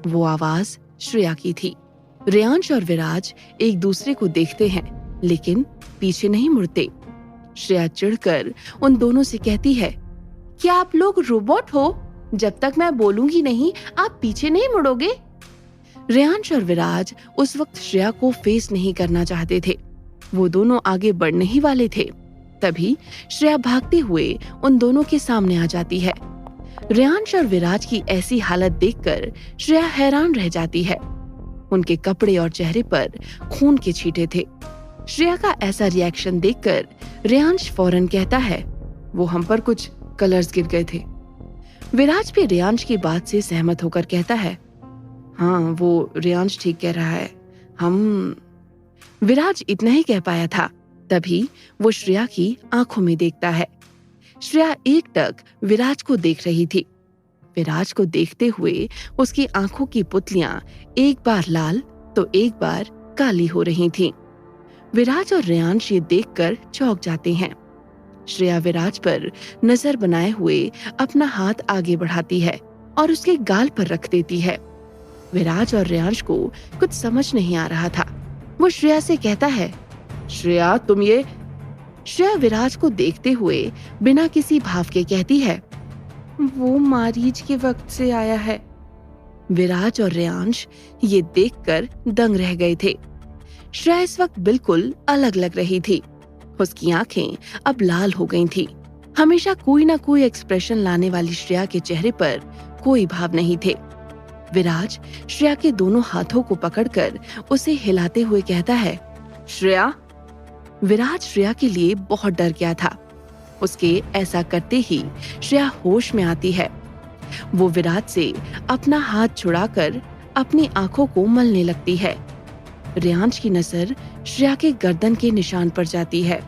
वो आवाज श्रेया की थी। रेयांश और विराज एक दूसरे को देखते हैं, लेकिन पीछे नहीं मुड़ते। श्रेया चिढ़कर उन दोनों से कहती है, क्या आप लोग रोबोट हो? जब तक मैं बोलूंगी नहीं, आप पीछे नहीं मुड़ोगे? रेयांश और विराज उस वक्त श्रेया को फेस नहीं करना चाहते थे। वो दोनों आगे बढ़ने ही वाले थे, तभी श्रेया भागते हुए उन दोनों के सामने आ जाती है। रेयांश और विराज की ऐसी हालत देखकर श्रेया हैरान रह जाती है। उनके कपड़े और चेहरे पर खून के छींटे थे। श्रेया का ऐसा रिएक्शन देखकर रेयांश फौरन कहता है, वो हम पर कुछ कलर्स गिर गए थे। विराज भी रेयांश की बात से सहमत होकर कहता है, हाँ, वो रेयांश ठीक कह रहा है। विराज इतना ही कह पाया था, तभी वो श्रेया की आंखों में देखता है। श्रेया एकटक विराज को देख रही थी। विराज को देखते हुए उसकी आंखों की पुतलियां एक बार लाल तो एक बार काली हो रही थीं। विराज और रेयांश ये देखकर चौंक जाते हैं। श्रेया विराज पर नजर बनाए हुए अपना हाथ आगे बढ़ाती है और उसके गाल पर रख देती है। विराज और रेयांश को कुछ समझ नहीं आ रहा था। वो श्रेया से कहता है, श्रेया तुम ये। श्रेया विराज को देखते हुए बिना किसी भाव के कहती है, वो मारीच के वक्त से आया है। विराज और रेयांश ये देखकर दंग रह गए थे। श्रेया इस वक्त बिल्कुल अलग लग रही थी। उसकी आंखें अब लाल हो गई थी। हमेशा कोई ना कोई एक्सप्रेशन लाने वाली श्रेया के चेहरे पर कोई भाव नहीं थे। विराज श्रेया के दोनों हाथों को पकड़कर उसे हिलाते हुए कहता है, श्रेया। विराज श्रेया के लिए बहुत डर गया था। उसके ऐसा करते ही श्रेया होश में आती है। वो विराज से अपना हाथ छुड़ाकर अपनी आंखों को मलने लगती है। रेयांश की नजर श्रेया के गर्दन के निशान पर जाती है।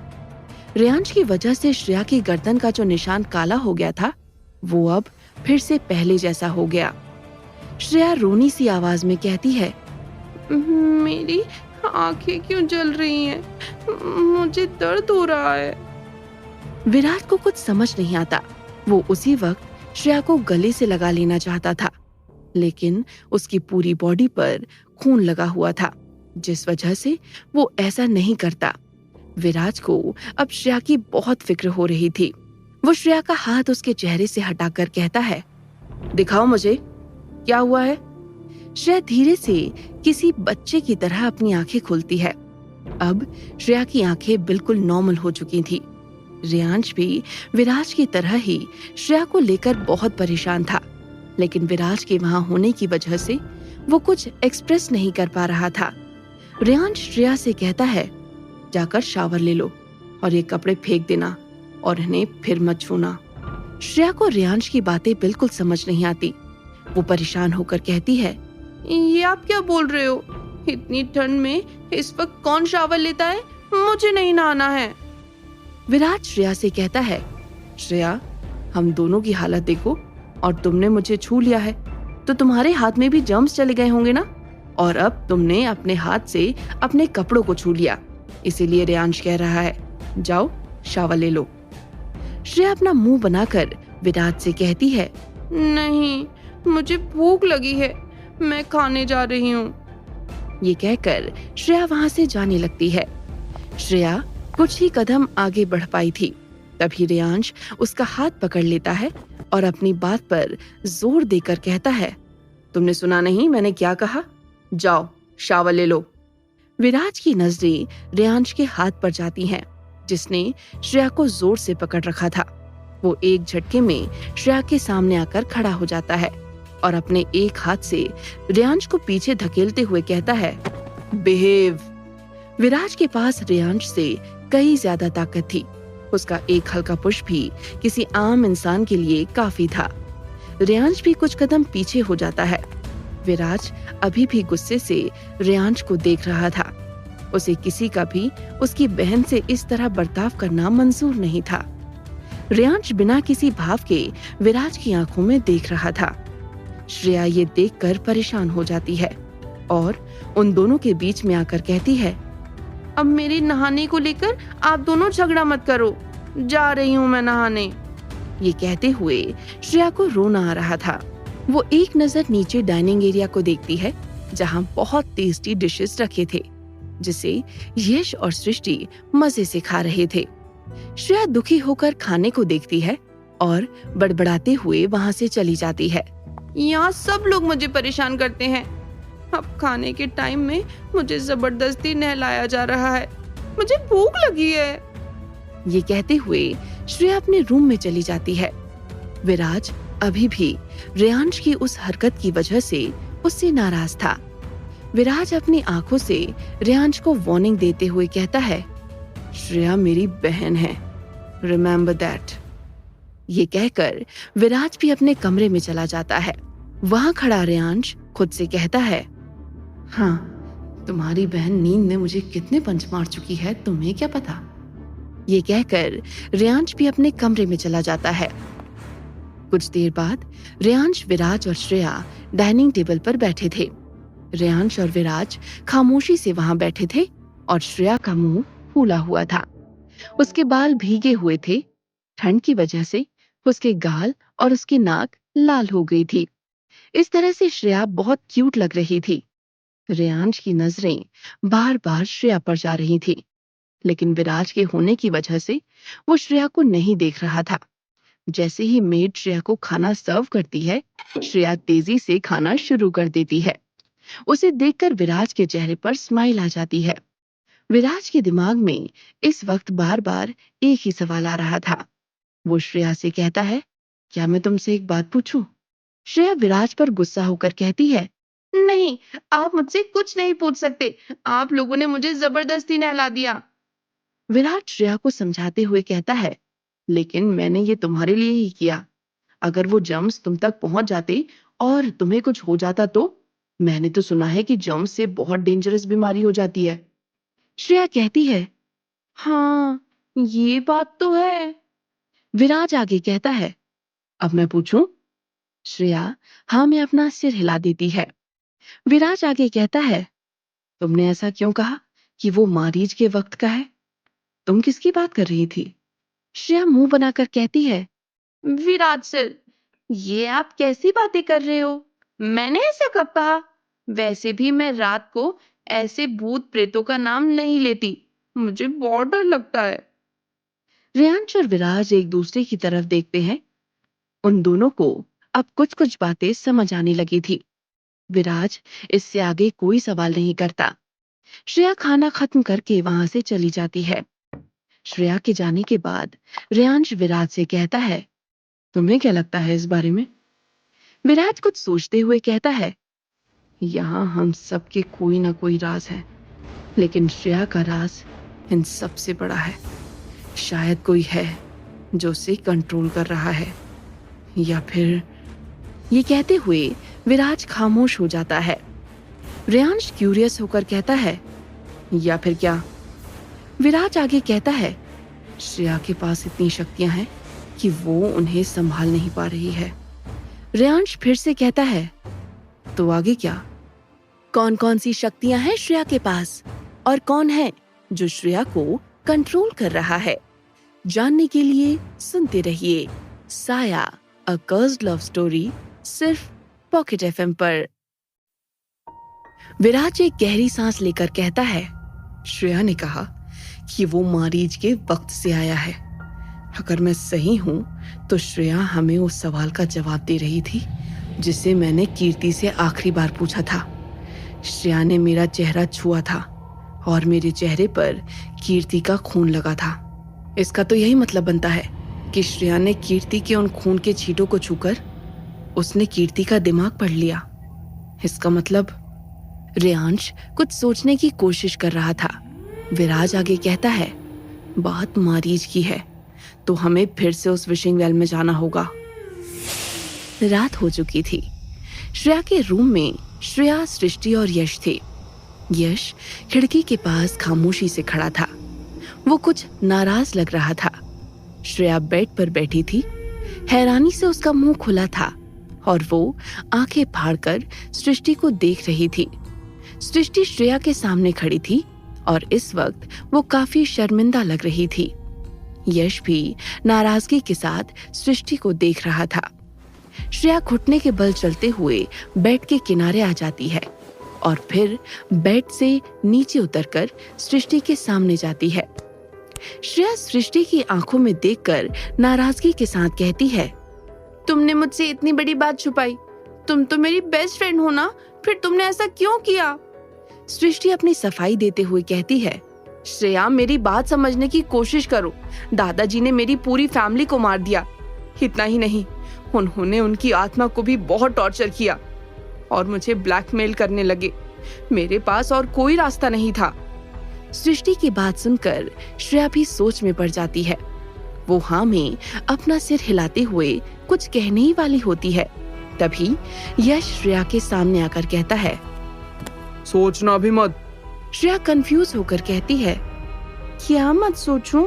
रेयांश की वजह से श्रेया की गर्दन का जो निशान काला हो गया था, वो अब फिर से पहले जैसा हो गया। श्रेया रोनी सी आवाज में कहती है, मेरी आंखें क्यों जल रही हैं? मुझे दर्द हो रहा है। विराज को कुछ समझ नहीं आता। वो उसी वक्त श्रेया को गले से लगा लेना चाहता था, लेकिन उसकी पूरी बॉडी पर खून लगा हुआ था, जिस वजह से वो ऐसा नहीं करता। विराज को अब श्रेया की बहुत फिक्र हो रही थी। वो श्रेया का हाथ उसके चेहरे से हटाकर कहता है, दिखाओ मुझे, क्या हुआ है? श्रेया धीरे से किसी बच्चे की तरह अपनी आंखें खोलती है। अब श्रेया की आंखें बिल्कुल नॉर्मल हो चुकी थी। रेयांश भी विराज की तरह ही श्रेया को लेकर बहुत परेशान था, लेकिन विराज के वहां होने की वजह से वो कुछ एक्सप्रेस नहीं कर पा रहा था। रेयांश श्रेया से कहता है, जाकर शावर ले लो और ये कपड़े फेंक देना और इन्हें फिर मत छूना। श्रेया को रेयांश की बातें बिल्कुल समझ नहीं आती। वो परेशान होकर कहती है, ये आप क्या बोल रहे हो? इतनी ठंड में इस वक्त कौन शावर लेता है? मुझे नहीं नहाना है। विराज श्रेया से कहता है, श्रेया, हम दोनों की हालत देखो, और तुमने मुझे छू लिया है तो तुम्हारे हाथ में भी जर्म्स चले गए होंगे ना, और अब तुमने अपने हाथ से अपने कपड़ों को छू लिया, इसीलिए रेयांश कह रहा है, जाओ शावर ले लो। श्रेया अपना मुंह बनाकर विराज से कहती है, नहीं, मुझे भूख लगी है, मैं खाने जा रही हूँ। ये कहकर श्रेया वहां से जाने लगती है। श्रेया कुछ ही कदम आगे बढ़ पाई थी, तभी रेयांश उसका हाथ पकड़ लेता है और अपनी बात पर जोर देकर कहता है, तुमने सुना नहीं मैंने क्या कहा? जाओ शावर ले लो। विराज की नजरें रेयांश के हाथ पर जाती हैं, जिसने श्रेया को जोर से पकड़ रखा था। वो एक झटके में श्रेया के सामने आकर खड़ा हो जाता है और अपने एक हाथ से रेयांश को पीछे धकेलते हुए कहता है, बिहेव। विराज के पास रेयांश से कई ज्यादा ताकत थी। उसका एक हल्का पुश भी किसी आम इंसान के लिए काफी था। रेयांश भी कुछ कदम पीछे हो जाता है। विराज अभी भी गुस्से से रेयांश को देख रहा था। उसे किसी का भी उसकी बहन से इस तरह बर्ताव करना मंजूर नहीं था। रेयांश बिना किसी भाव के विराज की आंखों में देख रहा था। श्रेया ये देखकर परेशान हो जाती है और उन दोनों के बीच में आकर कहती है, अब मेरे नहाने को लेकर आप दोनों झगड़ा मत करो, जा रही हूँ मैं नहाने। ये कहते हुए श्रेया को रोना आ रहा था। वो एक नजर नीचे डाइनिंग एरिया को देखती है, जहाँ बहुत टेस्टी डिशेस रखे थे, जिसे यश और सृष्टि मजे से खा रहे थे। श्रेया दुखी होकर खाने को देखती है और बड़बड़ाते हुए वहां से चली जाती है। यहाँ सब लोग मुझे परेशान करते हैं। अब खाने के टाइम में मुझे जबरदस्ती नहलाया जा रहा है। मुझे भूख लगी है। ये कहते हुए श्रेया अपने रूम में चली जाती है। विराज अभी भी रेयांश की उस हरकत की वजह से उससे नाराज था। विराज अपनी आंखों से रेयांश को वार्निंग देते हुए कहता है, श्रेया मेरी बहन है, रिमेम्बर दैट। ये कहकर विराज भी अपने कमरे में चला जाता है। वहां खड़ा रेयांश खुद से कहता है, हाँ, तुम्हारी बहन नींद ने मुझे कितने पंच मार चुकी है, तुम्हें क्या पता। ये कहकर रेयांश भी अपने कमरे में चला जाता है। कुछ देर बाद रेयांश, विराज और श्रेया डाइनिंग टेबल पर बैठे थे। रेयांश और विराज खामोशी से वहां बैठे थे और श्रेया का मुंह फूला हुआ था। उसके बाल भीगे हुए थे। ठंड की वजह से उसके गाल और उसकी नाक लाल हो गई थी। इस तरह से श्रेया बहुत क्यूट लग रही थी। रेयांश की नजरें बार बार श्रेया पर जा रही थी, लेकिन विराज के होने की वजह से वो श्रेया को नहीं देख रहा था। जैसे ही मेड श्रेया को खाना सर्व करती है, श्रेया तेजी से खाना शुरू कर देती है। उसे देखकर विराज के चेहरे पर स्माइल आ जाती है। विराज के दिमाग में इस वक्त बार बार एक ही सवाल आ रहा था। वो श्रेया से कहता है, क्या मैं तुमसे एक बात पूछूं? श्रेया विराज पर गुस्सा होकर कहती है, नहीं, आप मुझसे कुछ नहीं पूछ सकते। आप लोगों ने मुझे जबरदस्ती नहला दिया। विराज श्रेया को समझाते हुए कहता है, लेकिन मैंने ये तुम्हारे लिए ही किया। अगर वो जर्म्स तुम तक पहुंच जाते और तुम्हें कुछ हो जाता तो? मैंने तो सुना है कि जर्म्स से बहुत डेंजरस बीमारी हो जाती है। श्रेया कहती है, हाँ, ये बात तो है। विराज आगे कहता है, अब मैं पूछूं? श्रेया हाँ में अपना सिर हिला देती है। विराज आगे कहता है, तुमने ऐसा क्यों कहा कि वो मारीच के वक्त का है? तुम किसकी बात कर रही थी? श्रेया मुंह बनाकर कहती है, विराज सर, ये आप कैसी बातें कर रहे हो? मैंने ऐसा कब कहा? वैसे भी मैं रात को ऐसे भूत प्रेतों का नाम नहीं लेती। मुझे बहुत डर लगता है। रेयांश और विराज एक दूसरे की तरफ देखते हैं। उन दोनों को अब कुछ कुछ बातें समझ आने लगी थी। विराज इससे आगे कोई सवाल नहीं करता। श्रेया खाना खत्म करके वहां से चली जाती है। श्रेया के जाने के बाद रेयांश विराज से कहता है, तुम्हें क्या लगता है इस बारे में? विराज कुछ सोचते हुए कहता है, यहाँ हम सबके कोई ना कोई राज है, लेकिन श्रेया का राज इन सबसे बड़ा है। शायद कोई है जो उसे कंट्रोल कर रहा है, या फिर। ये कहते हुए विराज खामोश हो जाता है। रेयांश क्यूरियस होकर कहता है, या फिर क्या? विराज आगे कहता है, श्रेया के पास इतनी शक्तियां हैं कि वो उन्हें संभाल नहीं पा रही है। रेयांश फिर से कहता है, तो आगे क्या? कौन कौन सी शक्तियां हैं श्रेया के पास और कौन है जो श्रेया को कंट्रोल कर रहा है? जानने के लिए सुनते रहिए साया, अ कर्स्ड लव स्टोरी, सिर्फ पॉकेट एफएम पर। विराज एक गहरी सांस लेकर कहता है, श्रेया ने कहा कि वो मारीच के वक्त से आया है। अगर मैं सही हूं तो श्रेया हमें उस सवाल का जवाब दे रही थी जिसे मैंने कीर्ति से आखिरी बार पूछा था। श्रेया ने मेरा चेहरा छुआ था और मेरे चेहरे पर कीर्ति का खून लगा था। इसका तो यही मतलब बनता है कि श्रेया ने कीर्ति के उन खून के छींटों को छूकर उसने कीर्ति का दिमाग पढ़ लिया। इसका मतलब। रेयांश कुछ सोचने की कोशिश कर रहा था। विराज आगे कहता है, बात मारीच की है तो हमें फिर से उस विशिंग वेल में जाना होगा। रात हो चुकी थी। श्रेया के रूम में श्रेया, सृष्टि और यश थे। यश खिड़की के पास खामोशी से खड़ा था। वो कुछ नाराज लग रहा था। श्रेया बेड पर बैठी थी। हैरानी से उसका मुंह खुला था और वो आंखें फाड़कर सृष्टि को देख रही थी। सृष्टि श्रेया के सामने खड़ी थी और इस वक्त वो काफी शर्मिंदा लग रही थी। यश भी नाराजगी के साथ सृष्टि को देख रहा था। श्रेया घुटने के बल चलते हुए बेड के किनारे आ जाती है और फिर बेड से नीचे उतरकर सृष्टि के सामने जाती है। श्रेया सृष्टि की आंखों में देखकर नाराजगी के साथ कहती है, तुमने मुझसे इतनी बड़ी बात छुपाई। तुम तो मेरी बेस्ट फ्रेंड हो ना, फिर तुमने ऐसा क्यों किया? सृष्टि अपनी सफाई देते हुए कहती है, श्रेया मेरी बात समझने की कोशिश करो। दादाजी ने मेरी पूरी फैमिली को मार दिया। इतना ही नहीं, उन्होंने उनकी आत्मा को भी बहुत टॉर्चर किया और मुझे ब्लैकमेल करने लगे। मेरे पास और कोई रास्ता नहीं था। सृष्टि की बात सुनकर श्रेया भी सोच में पड़ जाती है। वो हाँ में अपना सिर हिलाते हुए कुछ कहने ही वाली होती है। तभी यश श्रेया के सामने आकर कहता है, सोचना भी मत। श्रेया कंफ्यूज होकर कहती है, क्या मत सोचूं?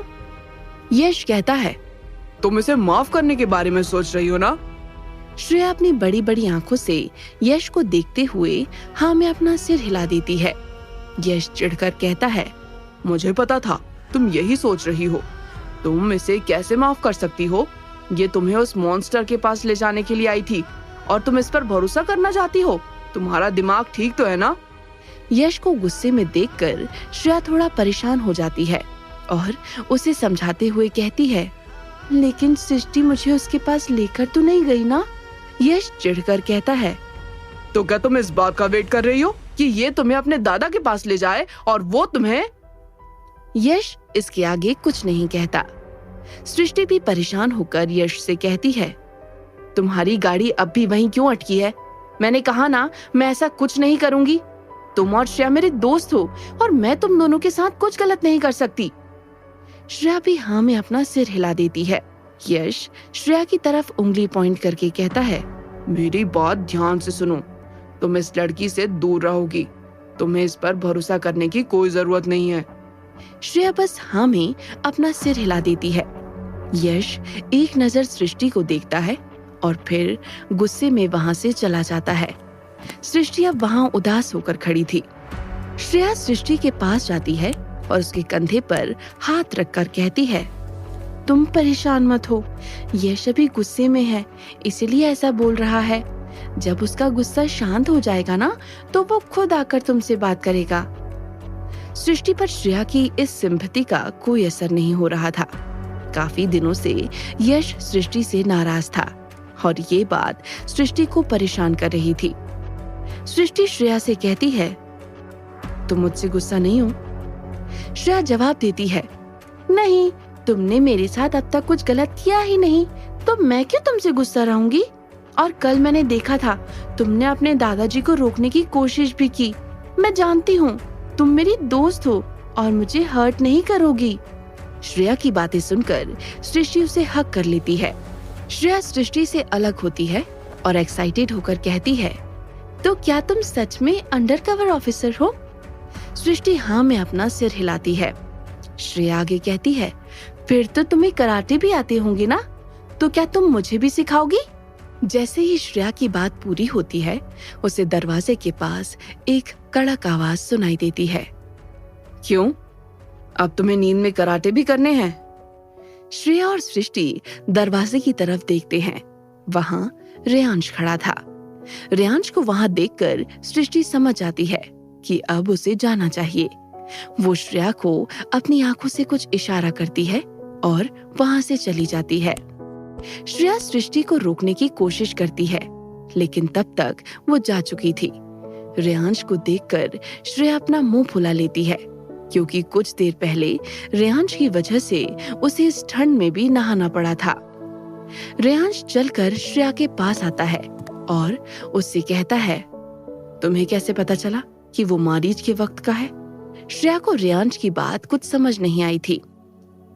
यश कहता है, तुम इसे माफ करने के बारे में सोच रही हो ना? श्रेया अपनी बड़ी बड़ी आंखों से यश को देखते हुए हाँ में अपना सिर हिला देती है। यश चिढ़कर कहता है, मुझे पता था तुम यही सोच रही हो। तुम इसे कैसे माफ कर सकती हो? ये तुम्हें उस मॉन्स्टर के पास ले जाने के लिए आई थी और तुम इस पर भरोसा करना चाहती हो? तुम्हारा दिमाग ठीक तो है ना? यश को गुस्से में देखकर श्रेया थोड़ा परेशान हो जाती है और उसे समझाते हुए कहती है, लेकिन सृष्टि मुझे उसके पास लेकर तो नहीं गई ना? यश चिढ़कर कहता है, तो क्या तुम इस बात का वेट कर रही हो कि ये तुम्हें अपने दादा के पास ले जाए और वो तुम्हें? यश इसके आगे कुछ नहीं कहता। सृष्टि भी परेशान होकर यश से कहती है, तुम्हारी गाड़ी अब भी वहीं क्यों अटकी है? मैंने कहा ना, मैं ऐसा कुछ नहीं करूंगी। तुम और श्रेया मेरे दोस्त हो और मैं तुम दोनों के साथ कुछ गलत नहीं कर सकती। श्रेया भी हाँ में अपना सिर हिला देती है। यश श्रेया की तरफ उंगली पॉइंट करके कहता है, मेरी बात ध्यान से सुनो। तुम इस लड़की से दूर रहोगी। तुम्हें इस पर भरोसा करने की कोई जरूरत नहीं है। श्रेया बस हाँ में अपना सिर हिला देती है। यश एक नजर सृष्टि को देखता है और फिर गुस्से में वहां से चला जाता है। सृष्टि अब वहां उदास होकर खड़ी थी। श्रेया सृष्टि के पास जाती है और उसके कंधे पर हाथ रखकर कहती है, तुम परेशान मत हो। यश अभी गुस्से में है, इसलिए ऐसा बोल रहा है। जब उसका गुस्सा शांत हो जाएगा ना, तो वो खुद आकर तुमसे बात करेगा। सृष्टि पर श्रेया की इस सिंपैथी का कोई असर नहीं हो रहा था। काफी दिनों से यश सृष्टि से नाराज था और ये बात सृष्टि को परेशान कर रही थी। सृष्टि श्रेया से कहती है, तुम मुझसे गुस्सा नहीं हो? श्रेया जवाब देती है, नहीं, तुमने मेरे साथ अब तक कुछ गलत किया ही नहीं, तो मैं क्यों तुमसे गुस्सा रहूंगी? और कल मैंने देखा था, तुमने अपने दादाजी को रोकने की कोशिश भी की। मैं जानती हूँ तुम मेरी दोस्त हो और मुझे हर्ट नहीं करोगी। श्रेया की बातें सुनकर सृष्टि उसे हक कर लेती है। श्रेया सृष्टि से अलग होती है और एक्साइटेड होकर कहती है, तो क्या तुम सच में अंडरकवर ऑफिसर हो? सृष्टि हाँ में अपना सिर हिलाती है। श्रेया आगे कहती है, फिर तो तुम्हें कराटे भी आते होंगे ना? तो क्या तुम मुझे भी सिखाओगी? जैसे ही श्रेया की बात पूरी होती है, उसे दरवाजे के पास एक कड़क आवाज सुनाई देती है। क्यों? अब तुम्हें नींद में कराटे भी करने हैं? श्रेया और सृष्टि दरवाजे की तरफ देखते हैं। वहां रेयांश खड़ा था। रेयांश को वहां देखकर सृष्टि समझ जाती है कि अब उसे जाना चाहिए। वो श्रेया को अपनी आंखों से कुछ इशारा करती है और वहां से चली जाती है। श्रेया सृष्टि को रोकने की कोशिश करती है, लेकिन तब तक वो जा चुकी थी। रेयांश को देखकर श्रेया अपना मुंह फुला लेती है, क्योंकि कुछ देर पहले रेयांश की वजह से उसे इस ठंड में भी नहाना पड़ा था। रेयांश चलकर श्रेया के पास आता है और उससे कहता है, तुम्हें कैसे पता चला कि वो मारीच के वक्त का है? श्रेया को रेयांश की बात कुछ समझ नहीं आई थी।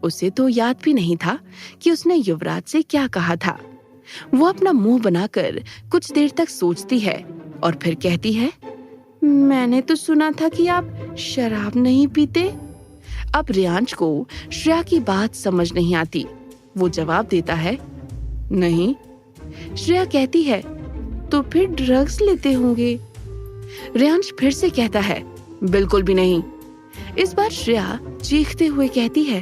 उसे तो याद भी नहीं था कि उसने युवराज से क्या कहा था। वो अपना मुंह बनाकर कुछ देर तक सोचती है और फिर कहती है, मैंने तो सुना था कि आप शराब नहीं पीते। अब रेयांश को श्रेया की बात समझ नहीं आती। वो जवाब देता है, नहीं। श्रेया कहती है, तो फिर ड्रग्स लेते होंगे। रेयांश फिर से कहता है, बिल्कुल भी नहीं। इस बार श्रेया चीखते हुए कहती है,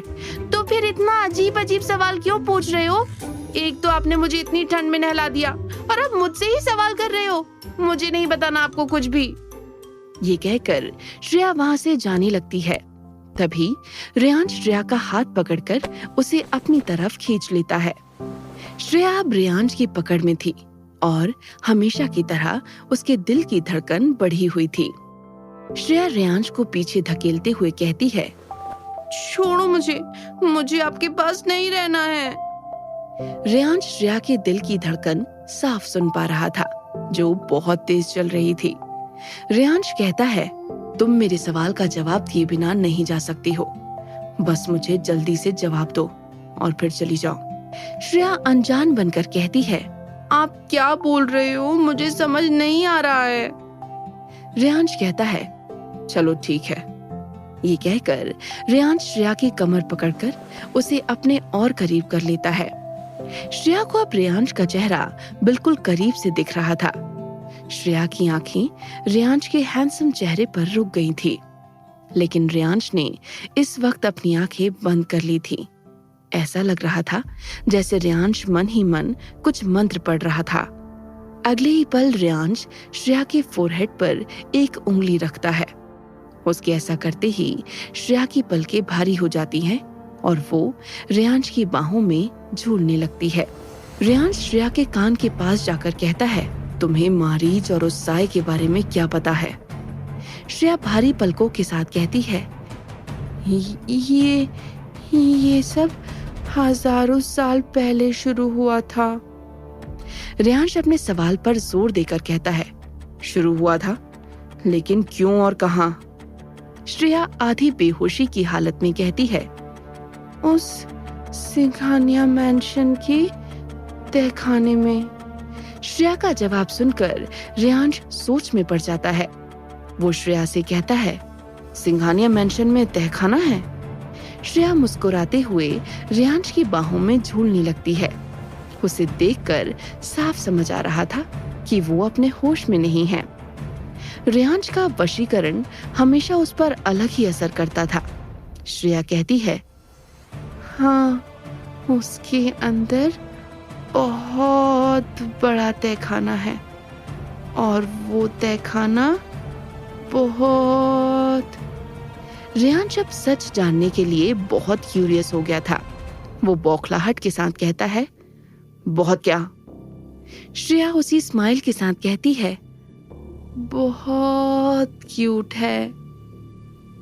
तो फिर इतना अजीब अजीब सवाल क्यों पूछ रहे हो? एक तो आपने मुझे इतनी ठंड में नहला दिया और अब मुझसे ही सवाल कर रहे हो। मुझे नहीं बताना आपको कुछ भी। ये कहकर श्रेया वहां से जाने लगती है। तभी रेयांश श्रेया का हाथ पकड़कर उसे अपनी तरफ खींच लेता है। श्रेया अब रेयांश की पकड़ में थी और हमेशा की तरह उसके दिल की धड़कन बढ़ी हुई थी। श्रेया रेयांश को पीछे धकेलते हुए कहती है, छोड़ो मुझे आपके पास नहीं रहना है। रेयांश श्रेया के दिल की धड़कन साफ सुन पा रहा था, जो बहुत तेज चल रही थी। रेयांश कहता है, तुम मेरे सवाल का जवाब दिए बिना नहीं जा सकती हो। बस मुझे जल्दी से जवाब दो और फिर चली जाओ। श्रेया अनजान बनकर कहती है, आप क्या बोल रहे हो? मुझे समझ नहीं आ रहा है। रेयांश कहता है, चलो ठीक है। ये कहकर रेयांश श्रेया की कमर पकड़कर उसे अपने और करीब कर लेता है। श्रेया को अब रेयांश का चेहरा बिल्कुल करीब से दिख रहा था। श्रेया की आंखें रेयांश के हैंडसम चेहरे पर रुक गई थी, लेकिन रेयांश ने इस वक्त अपनी आंखें बंद कर ली थी। ऐसा लग रहा था जैसे रेयांश मन ही मन कुछ मंत्र पढ़ रहा था। अगले ही पल रेयांश श्रेया के फोरहेड पर एक उंगली रखता है। उसके ऐसा करते ही श्रेया की पलकें भारी हो जाती हैं और वो रेयांश की बाहों में झूलने लगती है। रेयांश श्रेया के कान के पास जाकर कहता है, तुम्हें मारीच और उस साए के बारे में क्या पता है? श्रेया भारी पलकों के साथ कहती है, ये सब हजारों साल पहले शुरू हुआ था। रेयांश अपने सवाल पर जोर देकर कहता है, शुरू हुआ था? लेकिन क्यों और कहां? श्रेया आधी बेहोशी की हालत में कहती है, उस सिंघानिया मैंशन के तहखाने में। श्रेया का जवाब सुनकर रेयांश सोच में पड़ जाता है। वो श्रेया से कहता है, सिंघानिया मैंशन में तहखाना है? श्रेया मुस्कुराते हुए रेयांश की बाहों में झूलने लगती है। उसे देखकर साफ समझ आ रहा था कि वो अपने होश में नहीं है। रेयांश का वशीकरण हमेशा उस पर अलग ही असर करता था। श्रेया कहती है, हाँ, उसके अंदर बहुत बड़ा तहखाना है और वो तहखाना बहुत। रेयांश अब सच जानने के लिए बहुत क्यूरियस हो गया था। वो बौखलाहट के साथ कहता है, बहुत क्या? श्रेया उसी स्माइल के साथ कहती है, बहुत क्यूट है।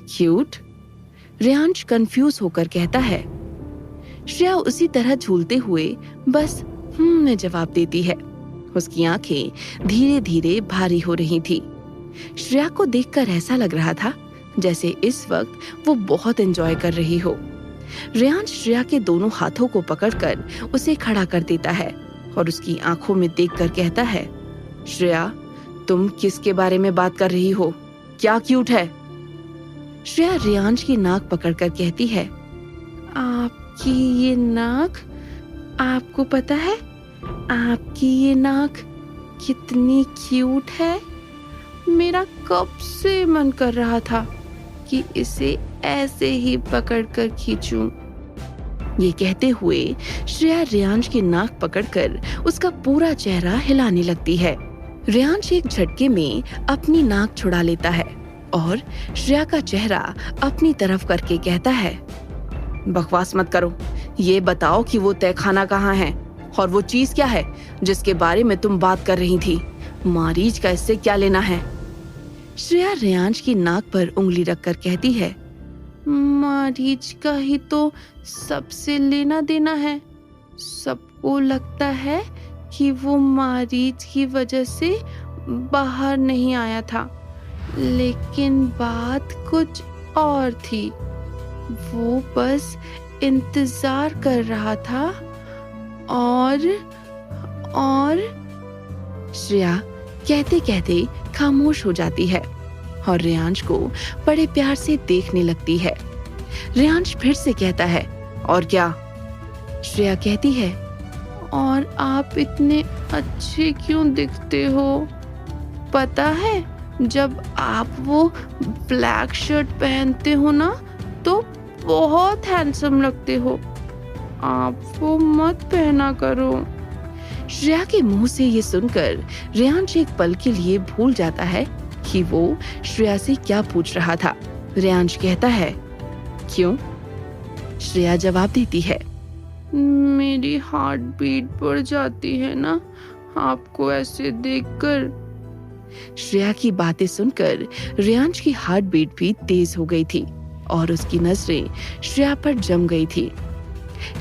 क्यूट? रेयांश कंफ्यूज होकर कहता है। श्रेया उसी तरह झूलते हुए बस में जवाब देती है। उसकी आंखें धीरे धीरे भारी हो रही थी। श्रेया को देखकर ऐसा लग रहा था जैसे इस वक्त वो बहुत एंजॉय कर रही हो। रेयांश श्रेया के दोनों हाथों को पकड़कर उसे खड़ा कर देता है और उसकी आंखों में देखकर कहता है, श्रेया, तुम किसके बारे में बात कर रही हो? क्या क्यूट है? श्रेया रेयांश की नाक पकड़कर कहती है, आपकी ये नाक, आपको पता है आपकी ये नाक कितनी क्यूट है? मेरा कब से मन कर रहा था कि इसे ऐसे ही पकड़कर खींचूं। ये कहते हुए श्रेया रेयांश की नाक पकड़कर उसका पूरा चेहरा हिलाने लगती है। रेयांश एक झटके में अपनी नाक छुड़ा लेता है और श्रेया का चेहरा अपनी तरफ करके कहता है, बकवास मत करो, ये बताओ कि वो तहखाना कहाँ है और वो चीज क्या है जिसके बारे में तुम बात कर रही थी? मारीच का इससे क्या लेना है? श्रेया रेयांश की नाक पर उंगली रखकर कहती है, मारीच का ही तो सबसे लेना देना है। सबको लगता है कि वो मारीच की वजह से बाहर नहीं आया था, लेकिन बात कुछ और थी। वो बस इंतजार कर रहा था और श्रेया कहते कहते खामोश हो जाती है और रेयांश को बड़े प्यार से देखने लगती है। रेयांश फिर से कहता है, और क्या? श्रेया कहती है, और आप इतने अच्छे क्यों दिखते हो? पता है, जब आप वो ब्लैक शर्ट पहनते हो ना तो बहुत हैंडसम लगते हो। आप वो मत पहना करो। श्रेया के मुंह से ये सुनकर रेयांश एक पल के लिए भूल जाता है कि वो श्रेया से क्या पूछ रहा था। रेयांश कहता है, क्यों? श्रेया जवाब देती है, मेरी हार्ट बीट बढ़ जाती है ना आपको ऐसे देखकर। श्रेया की बातें सुनकर रेयांश की हार्ट बीट भी तेज हो गई थी और उसकी नजरें श्रेया पर जम गई थी।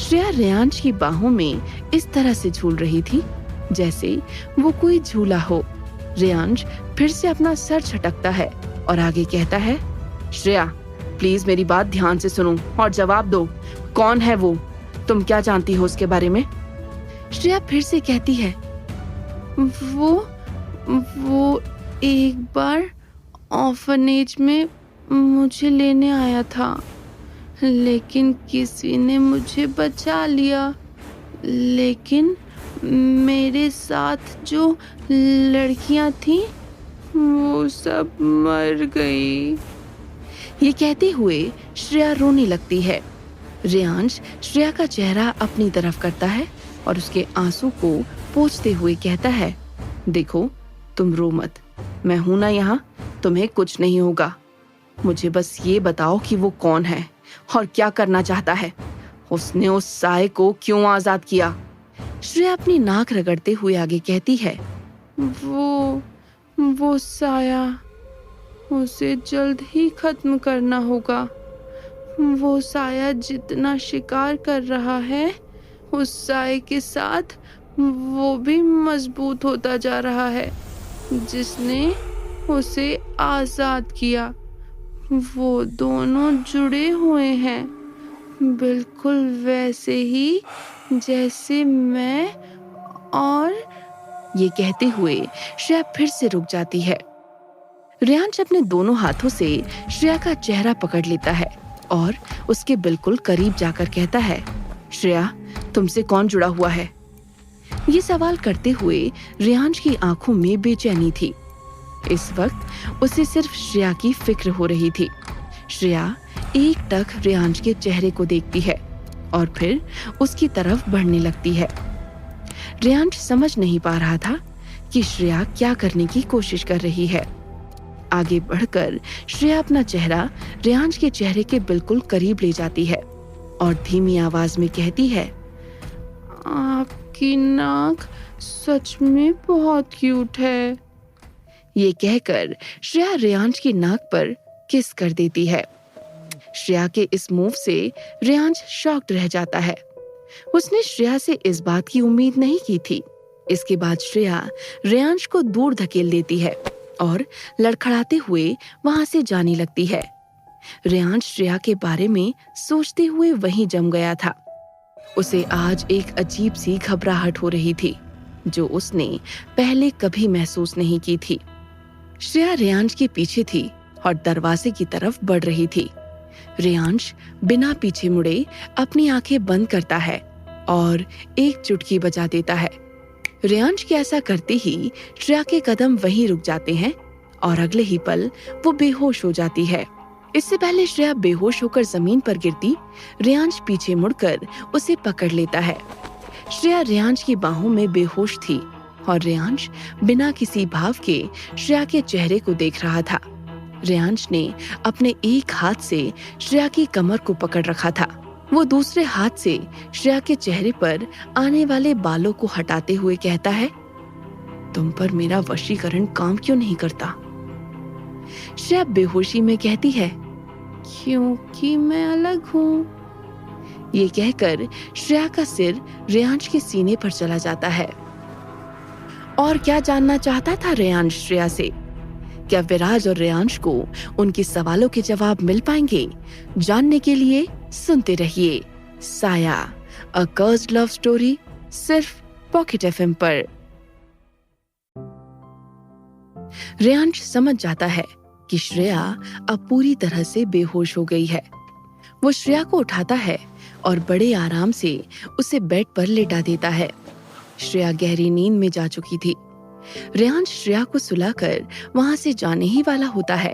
श्रेया रेयांश की बाहों में इस तरह से झूल रही थी जैसे वो कोई झूला हो। रेयांश फिर से अपना सर झटकता है और आगे कहता है, श्रेया प्लीज मेरी बात ध्यान से सुनो और जवाब दो, कौन है वो? तुम क्या जानती हो उसके बारे में? श्रेया फिर से कहती है, वो एक बार ऑर्फनेज में मुझे लेने आया था, लेकिन किसी ने मुझे बचा लिया। लेकिन मेरे साथ जो लड़कियां थीं वो सब मर गई। ये कहते हुए श्रेया रोने लगती है। रेयांश श्रेया का चेहरा अपनी तरफ करता है और उसके आंसू को पोंछते हुए कहता है, देखो तुम रो मत, मैं हूं ना यहाँ, तुम्हें कुछ नहीं होगा। मुझे बस ये बताओ कि वो कौन है और क्या करना चाहता है। उसने उस साये को क्यों आजाद किया? श्रेया अपनी नाक रगड़ते हुए आगे कहती है, वो साया, उसे जल्द ही खत्म करना होगा। वो साया जितना शिकार कर रहा है, उस साये के साथ वो भी मजबूत होता जा रहा है जिसने उसे आजाद किया। वो दोनों जुड़े हुए हैं, बिल्कुल वैसे ही जैसे मैं और। ये कहते हुए श्रेया फिर से रुक जाती है। रेयांश अपने दोनों हाथों से श्रेया का चेहरा पकड़ लेता है और उसके बिल्कुल करीब जाकर कहता है, श्रेया तुमसे कौन जुड़ा हुआ है? ये सवाल करते हुए रेयांश की आंखों में बेचैनी थी। इस वक्त उसे सिर्फ श्रेया की फिक्र हो रही थी। श्रेया एकटक रेयांश के चेहरे को देखती है और फिर उसकी तरफ बढ़ने लगती है। रेयांश समझ नहीं पा रहा था कि श्रेया क्या करने की कोशिश कर रही है। आगे बढ़कर श्रेया अपना चेहरा रेयांश के चेहरे के बिल्कुल करीब ले जाती है और धीमी आवाज में कहती है, आपकी नाक सच में बहुत क्यूट है। ये कहकर श्रेया रेयांश की नाक पर किस कर देती है। श्रेया के इस मूव से रेयांश शॉक्ड रह जाता है। उसने श्रेया से इस बात की उम्मीद नहीं की थी। इसके बाद श्रेया रेयांश को दूर धकेल देती है और लड़खड़ाते हुए वहां से जाने लगती है। रेयांश श्रेया के बारे में सोचते हुए वहीं जम गया था। उसे आज एक अजीब सी घबराहट हो रही थी जो उसने पहले कभी महसूस नहीं की थी। श्रेया रेयांश के पीछे थी और दरवाजे की तरफ बढ़ रही थी। रेयांश बिना पीछे मुड़े अपनी आंखें बंद करता है और एक चुटकी बजा देता है। रेयांश के ऐसा करते ही श्रेया के कदम वहीं रुक जाते हैं और अगले ही पल वो बेहोश हो जाती है। इससे पहले श्रेया बेहोश होकर जमीन पर गिरती, रेयांश पीछे मुड़कर उसे पकड़ लेता है। श्रेया रेयांश की बाहों में बेहोश थी और रेयांश बिना किसी भाव के श्रेया के चेहरे को देख रहा था। रेयांश ने अपने एक हाथ से श्रेया की कमर को पकड़ रखा था। वो दूसरे हाथ से श्रेया के चेहरे पर आने वाले बालों को हटाते हुए कहता है, तुम पर मेरा वशीकरण काम क्यों नहीं करता? श्रेया बेहोशी में कहती है, क्योंकि मैं अलग हूँ। ये कहकर श्रेया का सिर रेयांश के सीने पर चला जाता है। और क्या जानना चाहता था रेयांश श्रेया से? क्या विराज और रेयांश को उनके सवालों के जवाब मिल पाएंगे? जानने के लिए सुनते रहिए साया, अ कर्स्ड लव स्टोरी, सिर्फ पॉकेट एफएम पर। रेयांश समझ जाता है कि श्रेया अब पूरी तरह से बेहोश हो गई है। वो श्रेया को उठाता है और बड़े आराम से उसे बेड पर लेटा देता है। श्रेया गहरी नींद में जा चुकी थी। रेयांश श्रेया को सुलाकर वहां से जाने ही वाला होता है।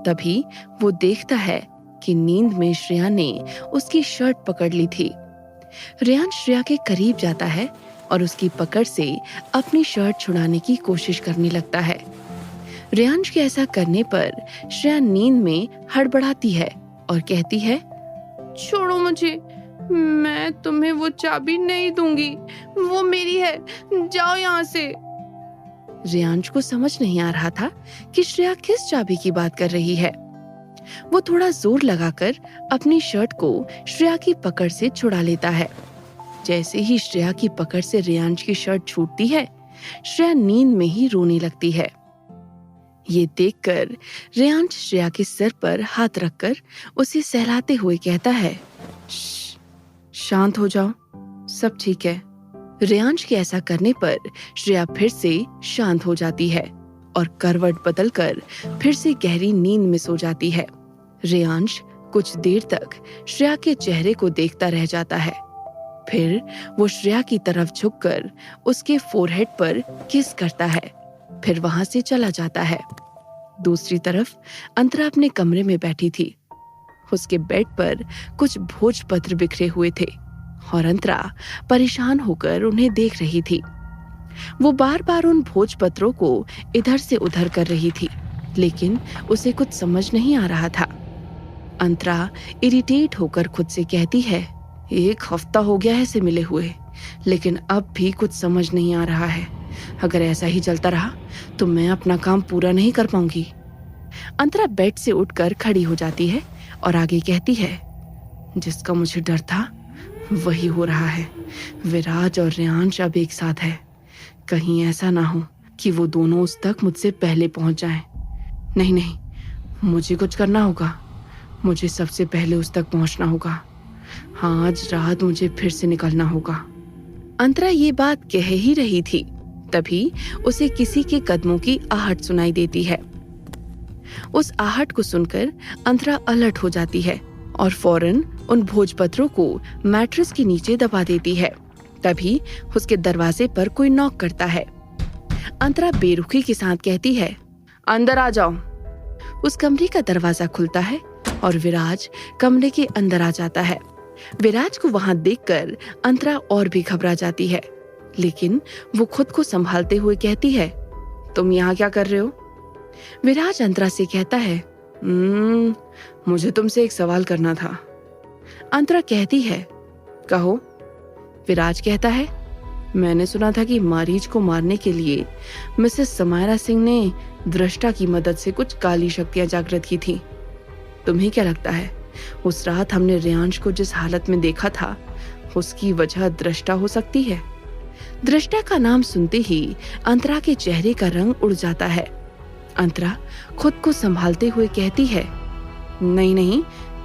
तभी वो देखता है कि नींद में श्रेया ने उसकी शर्ट पकड़ ली थी। रेयांश श्रेया के करीब जाता है और उसकी पकड़ से अपनी शर्ट छुड़ाने की कोशिश करने लगता है। रेयांश के ऐसा करने पर श्रेया नींद में हड़बड़ाती है और कहती है, छोड़ो मुझे, मैं तुम्हें वो चाबी नहीं दूंगी, वो मेरी है, जाओ यहाँ से। रेयांश को समझ नहीं आ रहा था कि श्रेया किस चाबी की बात कर रही है। वो थोड़ा जोर लगाकर अपनी शर्ट को श्रेया की पकड़ से छुड़ा लेता है। जैसे ही श्रेया की पकड़ से रेयांश की शर्ट छूटती है, श्रेया नींद में ही रोने लगती है। ये देखकर रेयांश श्रेया के सिर पर हाथ रखकर उसे सहलाते हुए कहता है, शांत हो जाओ, सब ठीक है। रेयांश के ऐसा करने पर श्रेया फिर से शांत हो जाती है और करवट बदलकर फिर से गहरी नींद में सो जाती है। रेयांश कुछ देर तक श्रेया के चेहरे को देखता रह जाता है। फिर वो श्रेया की तरफ झुककर उसके फोरहेड पर किस करता है, फिर वहां से चला जाता है। दूसरी तरफ अंतरा अपने कमरे में बैठी थी। उसके बेड पर कुछ भोजपत्र बिखरे हुए थे और अंतरा परेशान होकर उन्हें देख रही थी। वो बार बार उन भोजपत्रों को इधर से उधर कर रही थी, लेकिन उसे कुछ समझ नहीं आ रहा था। अंतरा इरिटेट होकर खुद से कहती है, 1 हफ्ता हो गया है इसे मिले हुए, लेकिन अब भी कुछ समझ नहीं आ रहा है। अगर ऐसा ही चलता रहा तो मैं अपना काम पूरा नहीं कर पाऊंगी। अंतरा बेड से उठकर खड़ी हो जाती है और आगे कहती है, जिसका मुझे डर था वही हो रहा है। विराज और रेयांश अब एक साथ है। कहीं ऐसा ना हो कि वो दोनों उस तक मुझसे पहले पहुंच जाएं। नहीं नहीं, मुझे कुछ करना होगा। मुझे सबसे पहले उस तक पहुंचना होगा। हाँ, आज रात मुझे फिर से निकलना होगा। अंतरा ये बात कह ही रही थी, तभी उसे किसी के कदमों की आहट सुनाई देती है। उस आहट को सुनकर अंतरा अलर्ट हो जाती है और फौरन उन भोजपत्रों को मैट्रेस के नीचे दबा देती है। तभी उसके दरवाजे पर कोई नॉक करता है। अंतरा बेरुखी के साथ कहती है, अंदर आ जाओ। उस कमरे का दरवाजा खुलता है और विराज कमरे के अंदर आ जाता है। विराज को वहां देखकर अंतरा और भी घबरा जाती है, लेकिन वो खुद को संभालते हुए कहती है, तुम यहाँ क्या कर रहे हो? विराज अंतरा से कहता है, मुझे तुमसे एक सवाल करना था। अंतरा कहती है, कहो। विराज कहता है, मैंने सुना था कि मारीच को मारने के लिए मिसेस समायरा सिंह ने दृष्टा की मदद से कुछ काली शक्तियां जागृत की थी। तुम्हें क्या लगता है उस रात हमने रेयांश को जिस हालत में देखा था उसकी वजह दृष्टा हो सकती है? दृष्टा का नाम सुनते ही अंतरा के चेहरे का रंग उड़ जाता है। अंतरा खुद को संभालते हुए कहती है, नहीं नहीं,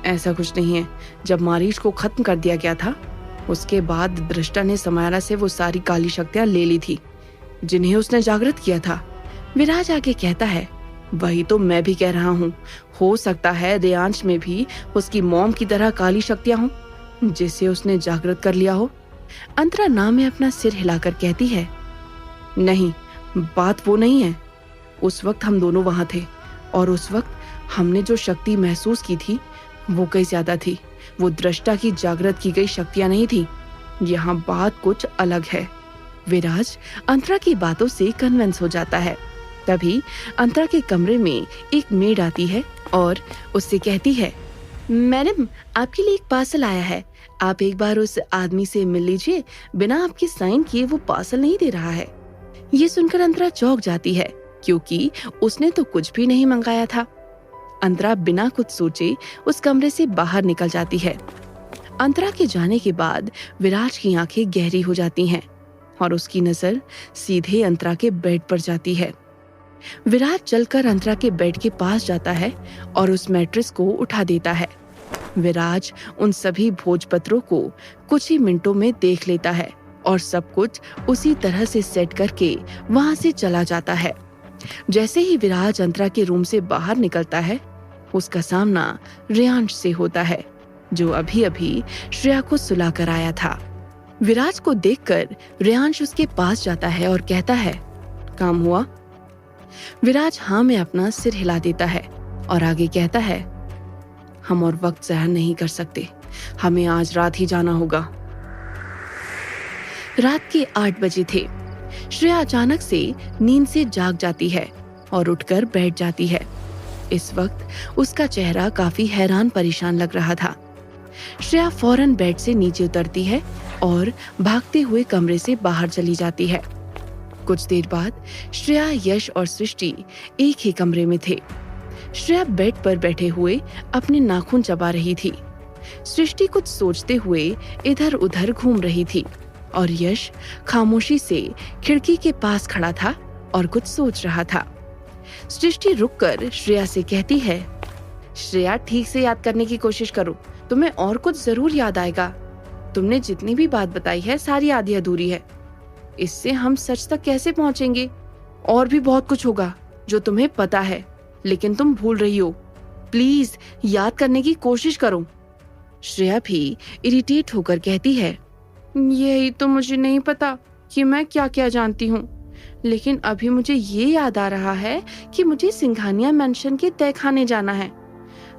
ऐसा कुछ नहीं है। जब मारीच को खत्म कर दिया गया था उसके बाद दृष्टा ने समायरा से वो सारी काली शक्तियां ले ली थी जिन्हें उसने जागृत किया था। विराज आगे कहता है, वही तो मैं भी कह रहा हूँ। हो सकता है रेयांश में भी उसकी मॉम की तरह काली शक्तियां हों जिसे उसने जागृत कर लिया हो। अंतरा नाम में अपना सिर हिलाकर कहती है, नहीं, बात वो नहीं है। उस वक्त हम दोनों वहां थे और उस वक्त हमने जो शक्ति महसूस की थी वो कई ज्यादा थी। वो दृष्टा की जागृत की गई शक्तियां नहीं थी। यहाँ बात कुछ अलग है। विराज अंतरा की बातों से कन्विंस हो जाता है। तभी अंतरा के कमरे में एक मेड आती है और उससे कहती है, मैडम, आपके लिए एक पार्सल आया है। आप एक बार उस आदमी से मिल लीजिए। बिना आपके साइन किए वो पार्सल नहीं दे रहा है। ये सुनकर अंतरा चौंक जाती है क्योंकि उसने तो कुछ भी नहीं मंगाया था। अंतरा बिना कुछ सोचे उस कमरे से बाहर निकल जाती है। अंतरा के जाने के बाद विराज की आंखें गहरी हो जाती हैं और उसकी नजर सीधे अंतरा के बेड पर जाती है। विराज चलकर अंतरा के बेड के पास जाता है और उस मैट्रेस को उठा देता है। विराज उन सभी भोजपत्रों को कुछ ही मिनटों में देख लेता है और सब कुछ उसी तरह से सेट करके वहां से चला जाता है। जैसे ही विराज अंतरा के रूम से बाहर निकलता है, उसका सामना रेयांश से होता है, जो अभी अभी श्रेया को सुला कर आया था। विराज को देखकर रेयांश उसके पास जाता है और कहता है, काम हुआ? विराज हाँ में अपना सिर हिला देता है और आगे कहता है, हम और वक्त ज़ाया नहीं कर सकते, हमें आज रात ही जाना होगा। रात के 8 बजे थे। श्रेया अचानक से नींद से जाग जाती है और उठकर बैठ जाती है। इस वक्त उसका चेहरा काफी हैरान परेशान लग रहा था। श्रेया फौरन बेड से नीचे उतरती है और भागते हुए कमरे से बाहर चली जाती है। कुछ देर बाद श्रेया, यश और सृष्टि एक ही कमरे में थे। श्रेया बेड पर बैठे हुए अपने नाखून चबा रही थी। सृष्टि कुछ सोचते हुए इधर उधर घूम रही थी और यश खामोशी से खिड़की के पास खड़ा था और कुछ सोच रहा था। सृष्टि रुककर श्रेया से कहती है, श्रेया, ठीक से याद करने की कोशिश करो, तुम्हें और कुछ जरूर याद आएगा। तुमने जितनी भी बात बताई है सारी आधी अधूरी है। इससे हम सच तक कैसे पहुंचेंगे? और भी बहुत कुछ होगा जो तुम्हें पता है लेकिन तुम भूल रही हो। प्लीज याद करने की कोशिश करो। श्रेया भी इरिटेट होकर कहती है, यही तो मुझे नहीं पता कि मैं क्या क्या जानती हूँ, लेकिन अभी मुझे ये याद आ रहा है कि मुझे सिंघानिया मेंशन के तहखाने जाना है।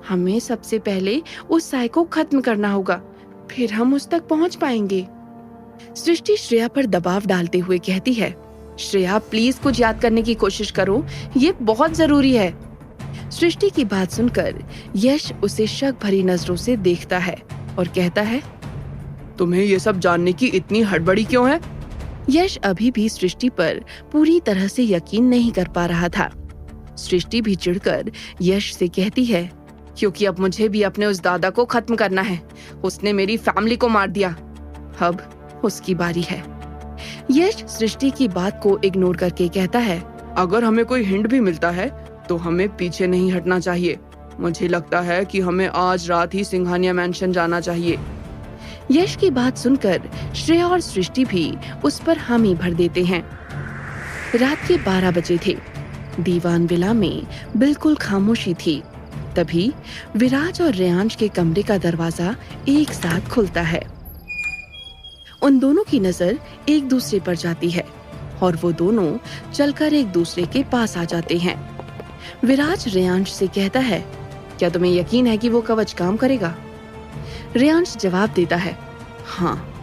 हमें सबसे पहले उस साय को खत्म करना होगा, फिर हम उस तक पहुंच पाएंगे। सृष्टि श्रेया पर दबाव डालते हुए कहती है, श्रेया प्लीज कुछ याद करने की कोशिश करो, ये बहुत जरूरी है। सृष्टि की बात सुनकर यश उसे शक भरी नजरों से देखता है और कहता है, तुम्हें ये सब जानने की इतनी हड़बड़ी क्यों है? यश अभी भी सृष्टि पर पूरी तरह से यकीन नहीं कर पा रहा था। सृष्टि भी चिढ़कर यश से कहती है, क्योंकि अब मुझे भी अपने उस दादा को खत्म करना है। उसने मेरी फैमिली को मार दिया, अब उसकी बारी है। यश सृष्टि की बात को इग्नोर करके कहता है, अगर हमें कोई हिंट भी मिलता है तो हमें पीछे नहीं हटना चाहिए। मुझे लगता है कि हमें आज रात ही सिंघानिया मेंशन जाना चाहिए। यश की बात सुनकर श्रेया और सृष्टि भी उस पर हामी भर देते हैं। रात के 12 बजे थे। दीवान विला में बिल्कुल खामोशी थी। तभी विराज और रेयांश के कमरे का दरवाजा एक साथ खुलता है। उन दोनों की नजर एक दूसरे पर जाती है और वो दोनों चलकर एक दूसरे के पास आ जाते हैं। विराज रेयांश से कहता है, क्या तुम्हें यकीन है कि वो कवच काम करेगा? रेयांश जवाब देता है, हाँ,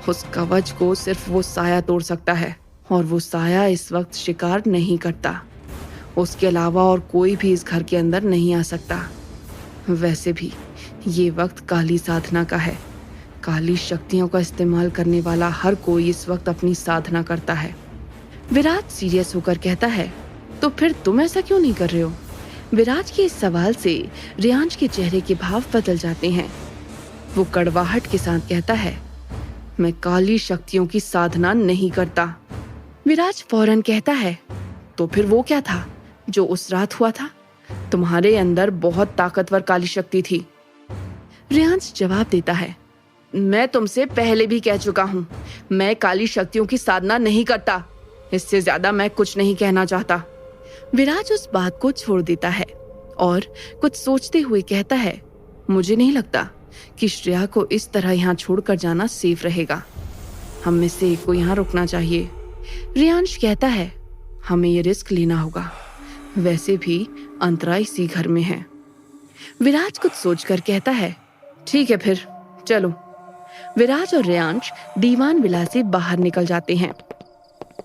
उस कवच को सिर्फ वो साया तोड़ सकता है और वो साया इस वक्त शिकार नहीं करता। उसके अलावा और कोई भी इस घर के अंदर नहीं आ सकता। वैसे भी ये वक्त काली साधना का है। काली शक्तियों का इस्तेमाल करने वाला हर कोई इस वक्त अपनी साधना करता है। विराज सीरियस होकर कहता है, तो फिर तुम ऐसा क्यों नहीं कर रहे हो? विराज के इस सवाल से रेयांश के चेहरे के भाव बदल जाते हैं। वो कड़वाहट के साथ कहता है, मैं काली शक्तियों की साधना नहीं करता। विराज फौरन कहता है, तो फिर वो क्या था जो उस रात हुआ था? तुम्हारे अंदर बहुत ताकतवर काली शक्ति थी। रेयांश जवाब देता है, मैं तुमसे पहले भी कह चुका हूँ, मैं काली शक्तियों की साधना नहीं करता। इससे ज्यादा मैं कुछ नहीं कहना चाहता। विराज उस बात को छोड़ देता है और कुछ सोचते हुए कहता है, मुझे नहीं लगता कि श्रेया को इस तरह यहाँ छोड़कर जाना सेफ रहेगा। हम में से एक को यहाँ रुकना चाहिए। रेयांश कहता है, हमें ये रिस्क लेना होगा, वैसे भी अंतरा इसी घर में है। विराज कुछ सोचकर कहता है, ठीक है फिर चलो। विराज और रेयांश दीवान विला से बाहर निकल जाते हैं।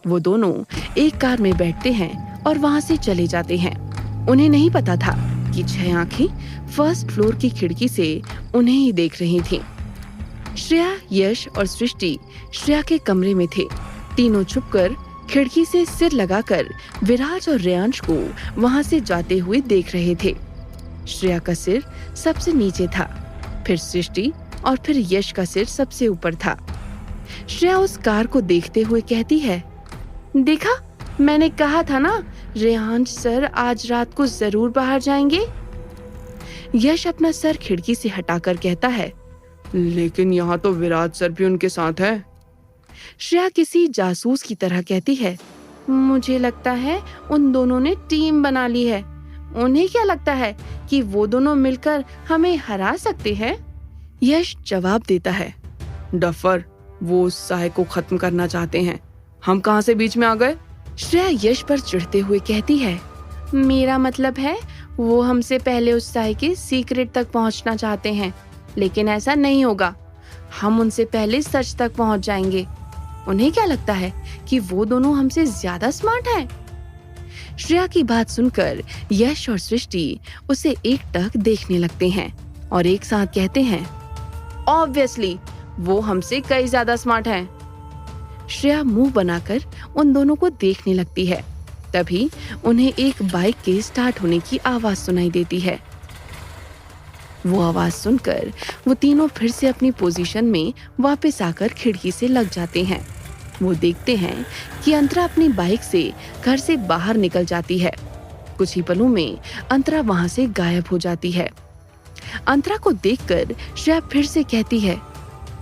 वो दोनों एक कार में बैठते हैं और वहां से चले जाते हैं। उन्हें नहीं पता था कि 6 आंखें फर्स्ट फ्लोर की खिड़की से उन्हें ही देख रही थीं। श्रेया, यश और सृष्टि श्रेया के कमरे में थे। तीनों छुपकर खिड़की से सिर लगाकर विराज और रेयांश को वहां से जाते हुए देख रहे थे। श्रेया का सिर सबसे नीचे था, फिर सृष्टि और फिर यश का सिर सबसे ऊपर था। श्रेया उस कार को देखते हुए कहती है, देखा, मैंने कहा था ना, रेहांश सर आज रात को जरूर बाहर जाएंगे? यश अपना सर खिड़की से हटाकर कहता है। लेकिन यहाँ तो विराज सर भी उनके साथ है। श्रेया किसी जासूस की तरह कहती है, मुझे लगता है उन दोनों ने टीम बना ली है। उन्हें क्या लगता है कि वो दोनों मिलकर हमें हरा सकते हैं? यश जवाब देता है, डफर, वो उस साय को खत्म करना चाहते हैं। हम कहाँ से बीच में आ गए? श्रेया यश पर चिढ़ते हुए कहती है, मेरा मतलब है वो हमसे पहले उस साय के सीक्रेट तक पहुंचना चाहते हैं, लेकिन ऐसा नहीं होगा। हम उनसे पहले सच तक पहुंच जाएंगे। उन्हें क्या लगता है कि वो दोनों हमसे ज्यादा स्मार्ट हैं? श्रेया की बात सुनकर यश और सृष्टि उसे एकटक देखने लगते हैं और एक साथ कहते हैं, ऑब्वियसली वो हमसे कई ज्यादा स्मार्ट हैं। श्रेया मुंह बनाकर उन दोनों को देखने लगती है। तभी उन्हें एक बाइक के स्टार्ट होने की आवाज सुनाई देती है। वो आवाज सुनकर वो तीनों फिर से अपनी पोजीशन में वापस आकर खिड़की से लग जाते हैं। वो देखते हैं कि अंतरा अपनी बाइक से घर से बाहर निकल जाती है। कुछ ही पलों में अंतरा वहां से गायब हो जाती है। अंतरा को देखकर श्रेया फिर से कहती है,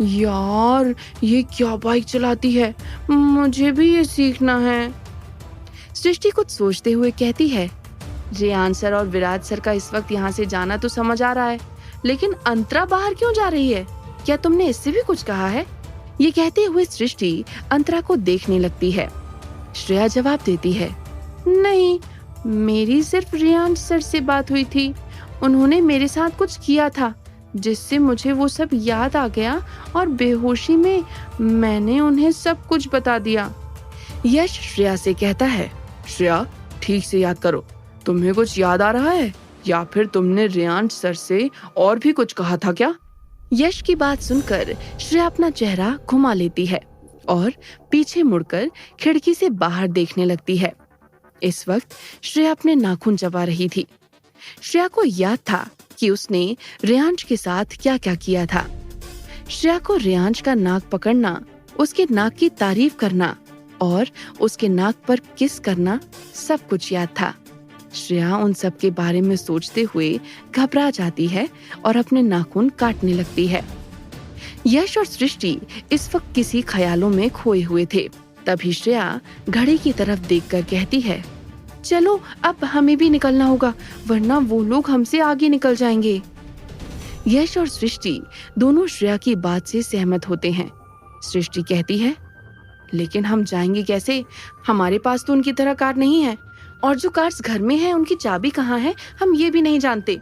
यार ये क्या बाइक चलाती है, मुझे भी ये सीखना है। सृष्टि कुछ सोचते हुए कहती है, रेहान सर और विराज सर का इस वक्त यहाँ से जाना तो समझ आ रहा है, लेकिन अंतरा बाहर क्यों जा रही है? क्या तुमने इससे भी कुछ कहा है? ये कहते हुए सृष्टि अंतरा को देखने लगती है। श्रेया जवाब देती है, नहीं, मेरी सिर्फ रेहान सर से बात हुई थी। उन्होंने मेरे साथ कुछ किया था जिससे मुझे वो सब याद आ गया और बेहोशी में मैंने उन्हें सब कुछ बता दिया। यश श्रेया से कहता है, श्रेया ठीक से याद करो, तुम्हें कुछ याद आ रहा है या फिर तुमने रेहान सर से और भी कुछ कहा था क्या? यश की बात सुनकर श्रेया अपना चेहरा घुमा लेती है और पीछे मुड़कर खिड़की से बाहर देखने लगती है। इस वक्त श्रेया अपने नाखून चबा रही थी। श्रेया को याद था कि उसने रेहांश के साथ क्या क्या किया था। श्रेया को रेहांश का नाक पकड़ना, उसके नाक की तारीफ करना और उसके नाक पर किस करना सब कुछ याद था। श्रेया उन सब के बारे में सोचते हुए घबरा जाती है और अपने नाखून काटने लगती है। यश और सृष्टि इस वक्त किसी ख्यालों में खोए हुए थे। तभी श्रेया घड़ी की तरफ देखकर कहती है, चलो अब हमें भी निकलना होगा, वरना वो लोग हमसे आगे निकल जाएंगे। यश और सृष्टि दोनों श्रेया की बात से सहमत होते हैं। सृष्टि कहती है, लेकिन हम जाएंगे कैसे? हमारे पास तो उनकी तरह कार नहीं है, और जो कार्स घर में हैं उनकी चाबी कहाँ है हम ये भी नहीं जानते।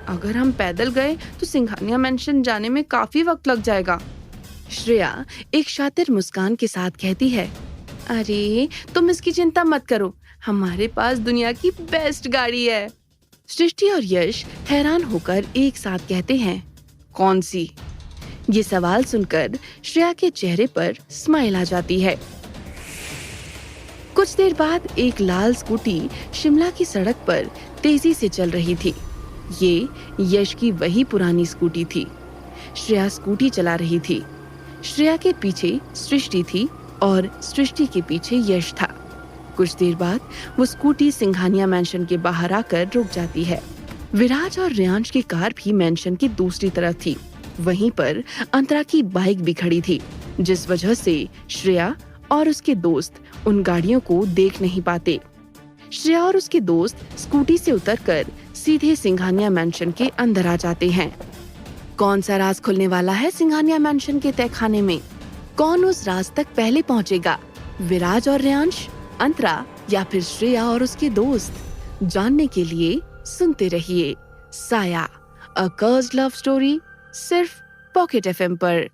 अगर हम पैदल गए तो सिंघानिया मेंशन जाने में काफी वक्त लग जाएगा। श्रेया एक शातिर मुस्कान के साथ कहती है, अरे तुम इसकी चिंता मत करो, हमारे पास दुनिया की बेस्ट गाड़ी है। सृष्टि और यश हैरान होकर एक साथ कहते हैं, कौन सी? ये सवाल सुनकर श्रेया के चेहरे पर स्माइल आ जाती है। कुछ देर बाद एक लाल स्कूटी शिमला की सड़क पर तेजी से चल रही थी। ये यश की वही पुरानी स्कूटी थी। श्रेया स्कूटी चला रही थी। श्रेया के पीछे सृष्टि थी और सृष्टि के पीछे यश था। कुछ देर बाद वो स्कूटी सिंघानिया मेंशन के बाहर आकर रुक जाती है। विराज और रेहांश की कार भी मेंशन की दूसरी तरफ थी। वहीं पर अंतरा की बाइक भी खड़ी थी, जिस वजह से श्रेया और उसके दोस्त उन गाड़ियों को देख नहीं पाते। श्रेया और उसके दोस्त स्कूटी से उतरकर सीधे सिंघानिया मेंशन के अंदर आ जाते हैं। कौन सा राज खुलने वाला है सिंघानिया मेंशन के तहखाने में? कौन उस राज तक पहले पहुंचेगा? विराज और रेहांश, अंतरा या फिर श्रेया और उसके दोस्त? जानने के लिए सुनते रहिए साया, अ कर्स्ड लव स्टोरी, सिर्फ पॉकेट एफएम पर।